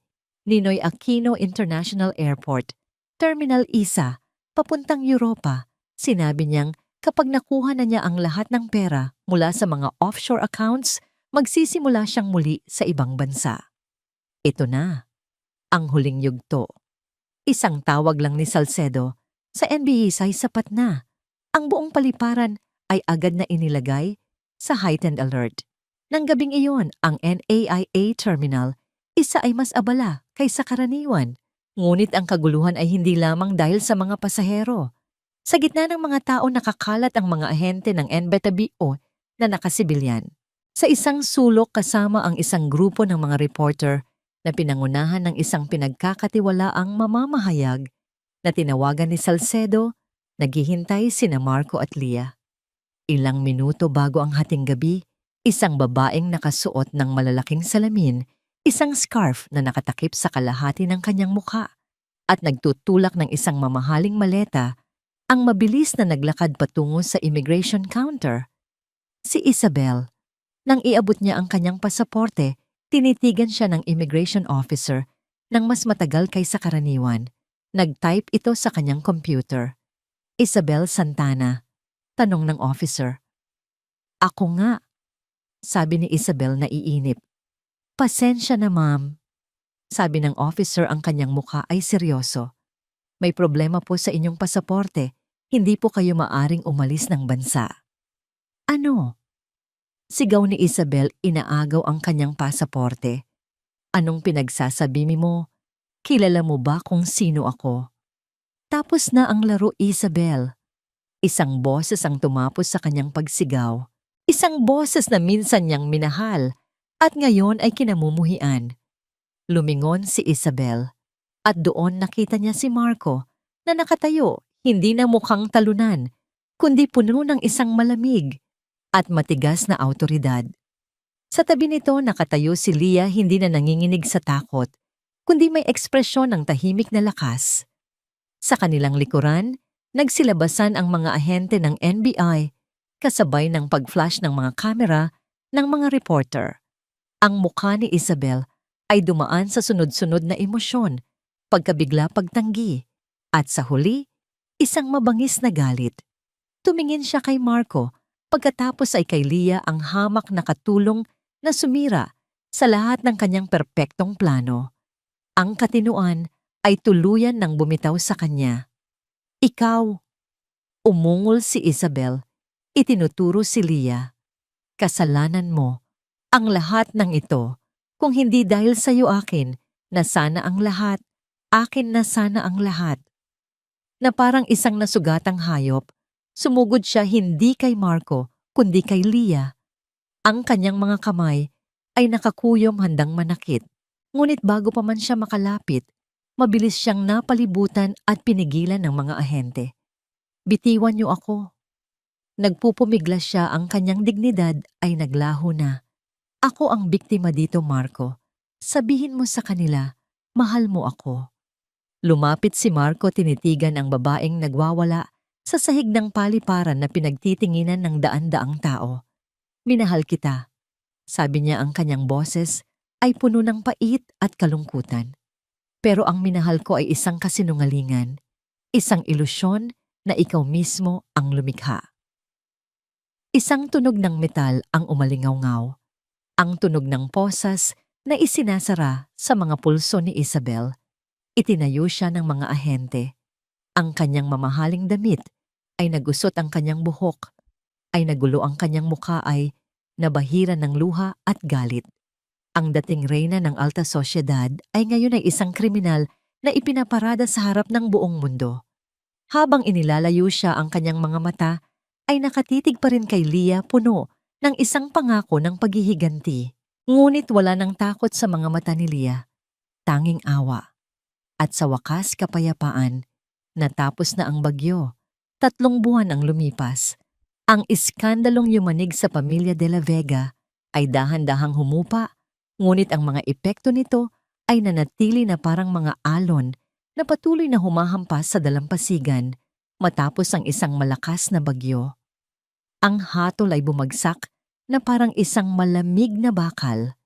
Ninoy Aquino International Airport, Terminal Isa, papuntang Europa. Sinabi niyang kapag nakuha na niya ang lahat ng pera mula sa mga offshore accounts, magsisimula siyang muli sa ibang bansa. Ito na, ang huling yugto. Isang tawag lang ni Salcedo, sa NBI ay sapat na. Ang buong paliparan ay agad na inilagay sa heightened alert. Nang gabing iyon, ang NAIA terminal, isa ay mas abala kaysa karaniwan. Ngunit ang kaguluhan ay hindi lamang dahil sa mga pasahero. Sa gitna ng mga tao, nakakalat ang mga ahente ng NBTBO na nakasibilyan. Sa isang sulok kasama ang isang grupo ng mga reporter na pinangunahan ng isang pinagkakatiwalaang mamamahayag na tinawagan ni Salcedo Naghihintay sina Marco at Leah. Ilang minuto bago ang hating gabi, isang babaeng nakasuot ng malalaking salamin, isang scarf na nakatakip sa kalahati ng kanyang mukha, at nagtutulak ng isang mamahaling maleta, ang mabilis na naglakad patungo sa immigration counter. Si Isabel. Nang iabot niya ang kanyang pasaporte, tinitigan siya ng immigration officer ng mas matagal kaysa karaniwan. Nag-type ito sa kanyang computer. Isabel Santana. Tanong ng officer. Ako nga, sabi ni Isabel na iinip. Pasensya na ma'am. Sabi ng officer, ang kanyang mukha ay seryoso. May problema po sa inyong pasaporte. Hindi po kayo maaring umalis ng bansa. Ano? Sigaw ni Isabel, inaagaw ang kanyang pasaporte. Anong pinagsasabi mo? Kilala mo ba kung sino ako? Tapos na ang laro, Isabel. Isang boses ang tumapos sa kanyang pagsigaw. Isang boses na minsan niyang minahal at ngayon ay kinamumuhian. Lumingon si Isabel at doon nakita niya si Marco na nakatayo, hindi na mukhang talunan, kundi puno ng isang malamig at matigas na awtoridad. Sa tabi nito nakatayo si Leah, hindi na nanginginig sa takot, kundi may ekspresyon ng tahimik na lakas. Sa kanilang likuran, nagsilabasan ang mga ahente ng NBI kasabay ng pag-flash ng mga kamera ng mga reporter. Ang mukha ni Isabel ay dumaan sa sunod-sunod na emosyon, pagkabigla, pagtanggi, at sa huli, isang mabangis na galit. Tumingin siya kay Marco, pagkatapos ay kay Leah, ang hamak na katulong na sumira sa lahat ng kanyang perpektong plano. Ang katinuan ay tuluyan ng bumitaw sa kanya. Ikaw, umungol si Isabel, itinuturo si Leah. Kasalanan mo ang lahat ng ito. Kung hindi dahil sa iyo, akin na sana ang lahat. Akin na sana ang lahat. Na parang isang nasugatang hayop, sumugod siya hindi kay Marco, kundi kay Leah. Ang kanyang mga kamay ay nakakuyom, handang manakit. Ngunit bago pa man siya makalapit, mabilis siyang napalibutan at pinigilan ng mga ahente. Bitiwan niyo ako. Nagpupumiglas siya, ang kanyang dignidad ay naglaho na. Ako ang biktima dito, Marco. Sabihin mo sa kanila, mahal mo ako. Lumapit si Marco, tinitigan ang babaeng nagwawala sa sahig ng paliparan na pinagtitinginan ng daan-daang tao. Minahal kita. Sabi niya, ang kanyang boses ay puno ng pait at kalungkutan. Pero ang minahal ko ay isang kasinungalingan, isang ilusyon na ikaw mismo ang lumikha. Isang tunog ng metal ang umalingaw-ngaw, ang tunog ng posas na isinasara sa mga pulso ni Isabel. Itinayo siya ng mga ahente. Ang kanyang mamahaling damit ay nagusot, ang kanyang buhok ay nagulo, ang kanyang mukha ay nabahiran ng luha at galit. Ang dating reyna ng alta sosyedad ay ngayon ay isang kriminal na ipinaparada sa harap ng buong mundo. Habang inilalayo siya, ang kanyang mga mata ay nakatitig pa rin kay Leah, puno ng isang pangako ng paghihiganti. Ngunit wala nang takot sa mga mata ni Leah, tanging awa. At sa wakas, kapayapaan. Natapos na ang bagyo. 3 buwan ang lumipas. Ang iskandalong yumanig sa pamilya de la Vega ay dahan-dahang humupa, ngunit ang mga epekto nito ay nanatili na parang mga alon na patuloy na humahampas sa dalampasigan matapos ang isang malakas na bagyo. Ang hatol ay bumagsak na parang isang malamig na bakal.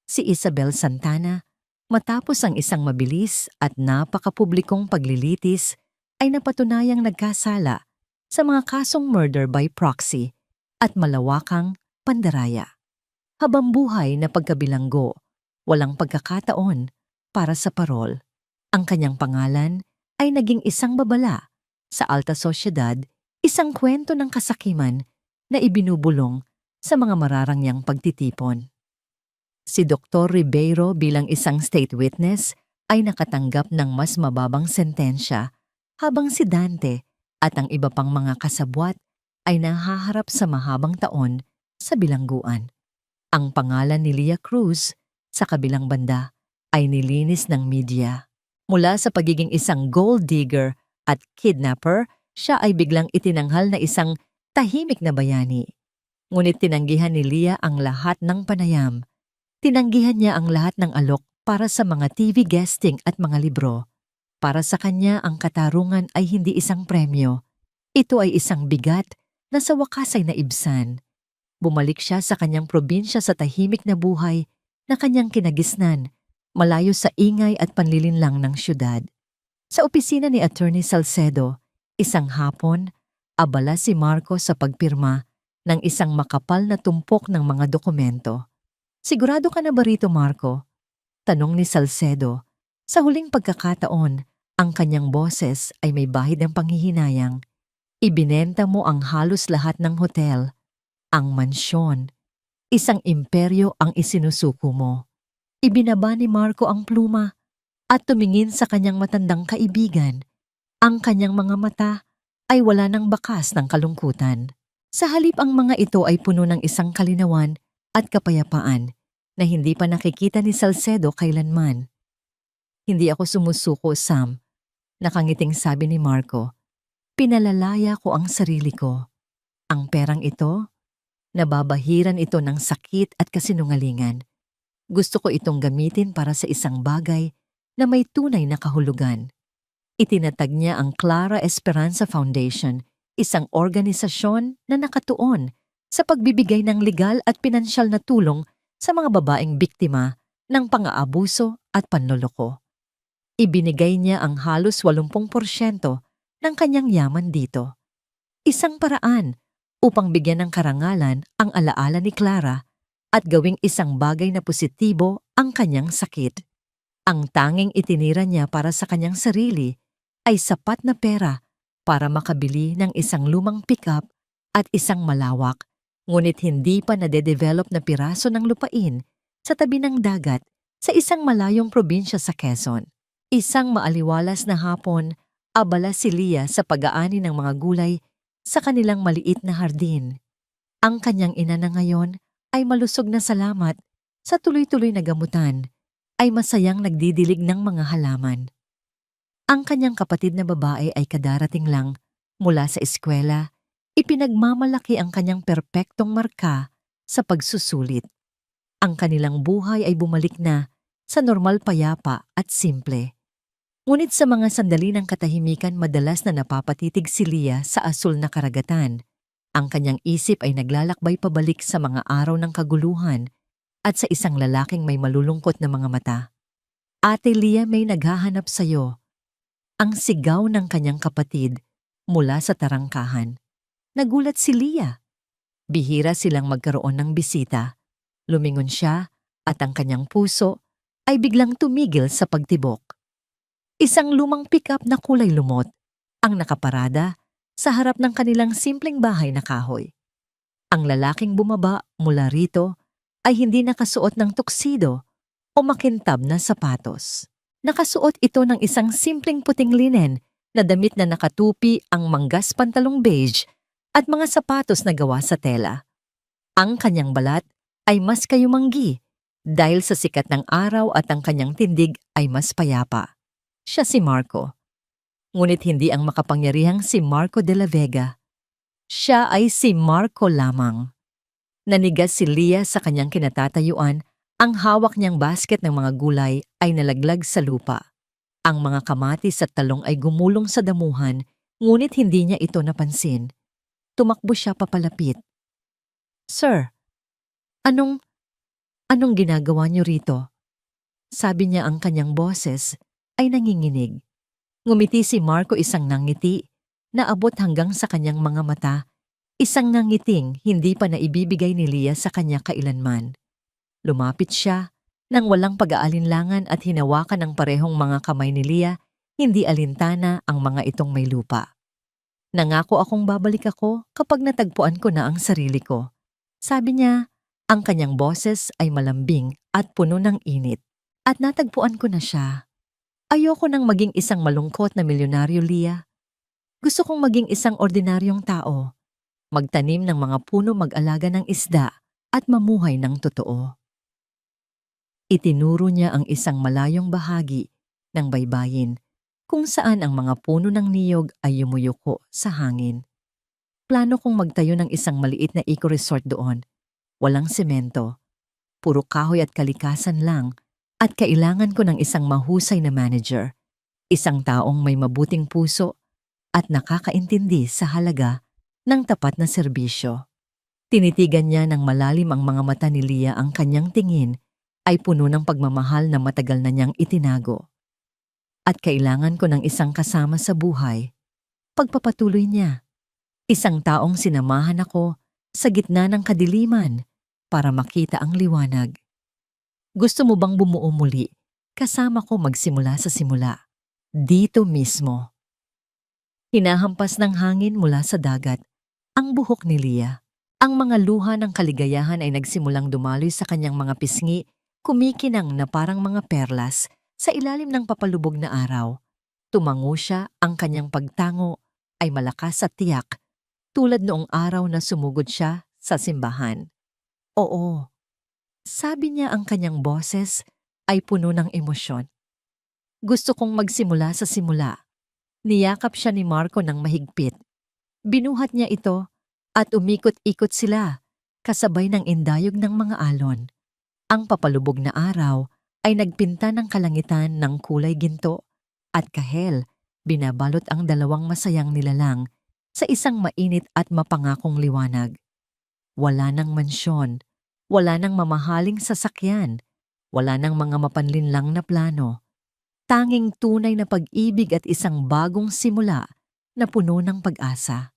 Si Isabel Santana, matapos ang isang mabilis at napakapublikong paglilitis, ay napatunayang nagkasala sa mga kasong murder by proxy at malawakang pandaraya. Habang buhay na pagkabilanggo, walang pagkakataon para sa parol. Ang kanyang pangalan ay naging isang babala sa alta sosyedad, isang kwento ng kasakiman na ibinubulong sa mga mararangyang pagtitipon. Si Dr. Ribeiro bilang isang state witness ay nakatanggap ng mas mababang sentensya, habang si Dante at ang iba pang mga kasabwat ay nahaharap sa mahabang taon sa bilangguan. Ang pangalan ni Leah Cruz sa kabilang banda ay nilinis ng media. Mula sa pagiging isang gold digger at kidnapper Siya ay biglang itinanghal na isang tahimik na bayani. Ngunit tinanggihan ni Leah ang lahat ng panayam. Tinanggihan niya ang lahat ng alok para sa mga TV guesting at mga libro. Para sa kanya, ang katarungan ay hindi isang premyo. Ito ay isang bigat na sa wakas ay naibsan. Bumalik siya sa kanyang probinsya sa tahimik na buhay na kanyang kinagisnan, malayo sa ingay at panlilinlang ng syudad. Sa opisina ni Attorney Salcedo, isang hapon, abala si Marco sa pagpirma ng isang makapal na tumpok ng mga dokumento. "Sigurado ka na ba rito, Marco?" tanong ni Salcedo. Sa huling pagkakataon, ang kanyang boses ay may bahid ng panghihinayang. "Ibinenta mo ang halos lahat ng hotel, ang mansyon. Isang imperyo ang isinusuko mo." Ibinaba ni Marco ang pluma at tumingin sa kanyang matandang kaibigan. Ang kanyang mga mata ay wala ng bakas ng kalungkutan. Sa halip ang mga ito ay puno ng isang kalinawan at kapayapaan na hindi pa nakikita ni Salcedo kailanman. "Hindi ako sumusuko, Sam," nakangiting sabi ni Marco. "Pinalalaya ko ang sarili ko. Ang perang ito, nababahiran ito ng sakit at kasinungalingan. Gusto ko itong gamitin para sa isang bagay na may tunay na kahulugan." Itinatag niya ang Clara Esperanza Foundation, isang organisasyon na nakatuon sa pagbibigay ng legal at pinansyal na tulong sa mga babaeng biktima ng pang-aabuso at panloloko. Ibinigay niya ang halos 80% ng kanyang yaman dito. Isang paraan upang bigyan ng karangalan ang alaala ni Clara at gawing isang bagay na positibo ang kanyang sakit. Ang tanging itinira niya para sa kanyang sarili ay sapat na pera para makabili ng isang lumang pickup at isang malawak, ngunit hindi pa nade-develop na piraso ng lupain sa tabi ng dagat sa isang malayong probinsya sa Quezon. Isang maaliwalas na hapon, abala si Leah sa pag-aani ng mga gulay sa kanilang maliit na hardin. Ang kanyang ina na ngayon ay malusog na salamat sa tuloy-tuloy na gamutan, ay masayang nagdidilig ng mga halaman. Ang kanyang kapatid na babae ay kadarating lang mula sa eskwela. Ipinagmamalaki ang kanyang perpektong marka sa pagsusulit. Ang kanilang buhay ay bumalik na sa normal, payapa at simple. Ngunit sa mga sandali ng katahimikan, madalas na napapatitig si Leah sa asul na karagatan. Ang kanyang isip ay naglalakbay pabalik sa mga araw ng kaguluhan at sa isang lalaking may malulungkot na mga mata. "Ate Leah, may naghahanap sa'yo." Ang sigaw ng kanyang kapatid mula sa tarangkahan. Nagulat si Leah. Bihira silang magkaroon ng bisita. Lumingon siya at ang kanyang puso ay biglang tumigil sa pagtibok. Isang lumang pickup na kulay lumot ang nakaparada sa harap ng kanilang simpleng bahay na kahoy. Ang lalaking bumaba mula rito ay hindi nakasuot ng tuksido o makintab na sapatos. Nakasuot ito ng isang simpleng puting linen na damit na nakatupi ang manggas pantalong beige at mga sapatos na gawa sa tela. Ang kanyang balat ay mas kayumanggi dahil sa sikat ng araw at ang kanyang tindig ay mas payapa. Siya si Marco. Ngunit hindi ang makapangyarihang si Marco de la Vega. Siya ay si Marco lamang. Nanigas si Leah sa kanyang kinatatayuan. Ang hawak niyang basket ng mga gulay ay nalaglag sa lupa. Ang mga kamatis at talong ay gumulong sa damuhan, ngunit hindi niya ito napansin. Tumakbo siya papalapit. "Sir, anong ginagawa niyo rito?" Sabi niya, ang kanyang boses ay nanginginig. Ngumiti si Marco, isang nangiti na abot hanggang sa kanyang mga mata, isang nangiting hindi pa naibibigay ni Leah sa kanya kailanman. Lumapit siya nang walang pag-aalinlangan at hinawakan ng parehong mga kamay ni Leah, hindi alintana ang mga itong may lupa. "Nangako akong babalik ako kapag natagpuan ko na ang sarili ko," sabi niya. Ang kanyang boses ay malambing at puno ng init. "At natagpuan ko na siya. Ayoko nang maging isang malungkot na milyonaryo, Leah. Gusto kong maging isang ordinaryong tao. Magtanim ng mga puno, mag-alaga ng isda, at mamuhay ng totoo." Itinuro niya ang isang malayong bahagi ng baybayin kung saan ang mga puno ng niyog ay yumuyuko sa hangin. Plano kong magtayo ng isang maliit na eco-resort doon. Walang semento, puro kahoy at kalikasan lang, at kailangan ko ng isang mahusay na manager, isang taong may mabuting puso at nakakaintindi sa halaga ng tapat na serbisyo. Tinitigan niya ng malalim ang mga mata ni Leah, ang kanyang tingin ay puno ng pagmamahal na matagal na niyang itinago. At kailangan ko ng isang kasama sa buhay. Pagpapatuloy niya, isang taong sinamahan ako sa gitna ng kadiliman para makita ang liwanag. Gusto mo bang bumuo muli? Kasama ko magsimula sa simula. Dito mismo. Hinahampas ng hangin mula sa dagat ang buhok ni Leah. Ang mga luha ng kaligayahan ay nagsimulang dumaloy sa kanyang mga pisngi, kumikinang na parang mga perlas sa ilalim ng papalubog na araw. Tumango siya, ang kanyang pagtango ay malakas at tiyak, tulad noong araw na sumugod siya sa simbahan. Oo, sabi niya, ang kanyang boses ay puno ng emosyon. Gusto kong magsimula sa simula. Niyakap siya ni Marco ng mahigpit. Binuhat niya ito at umikot-ikot sila, kasabay ng indayog ng mga alon. Ang papalubog na araw ay nagpinta ng kalangitan ng kulay ginto at kahel, binabalot ang dalawang masayang nilalang sa isang mainit at mapangakong liwanag. Wala nang mansyon, wala nang mamahaling sasakyan, wala nang mga mapanlinlang na plano. Tanging tunay na pag-ibig at isang bagong simula na puno ng pag-asa.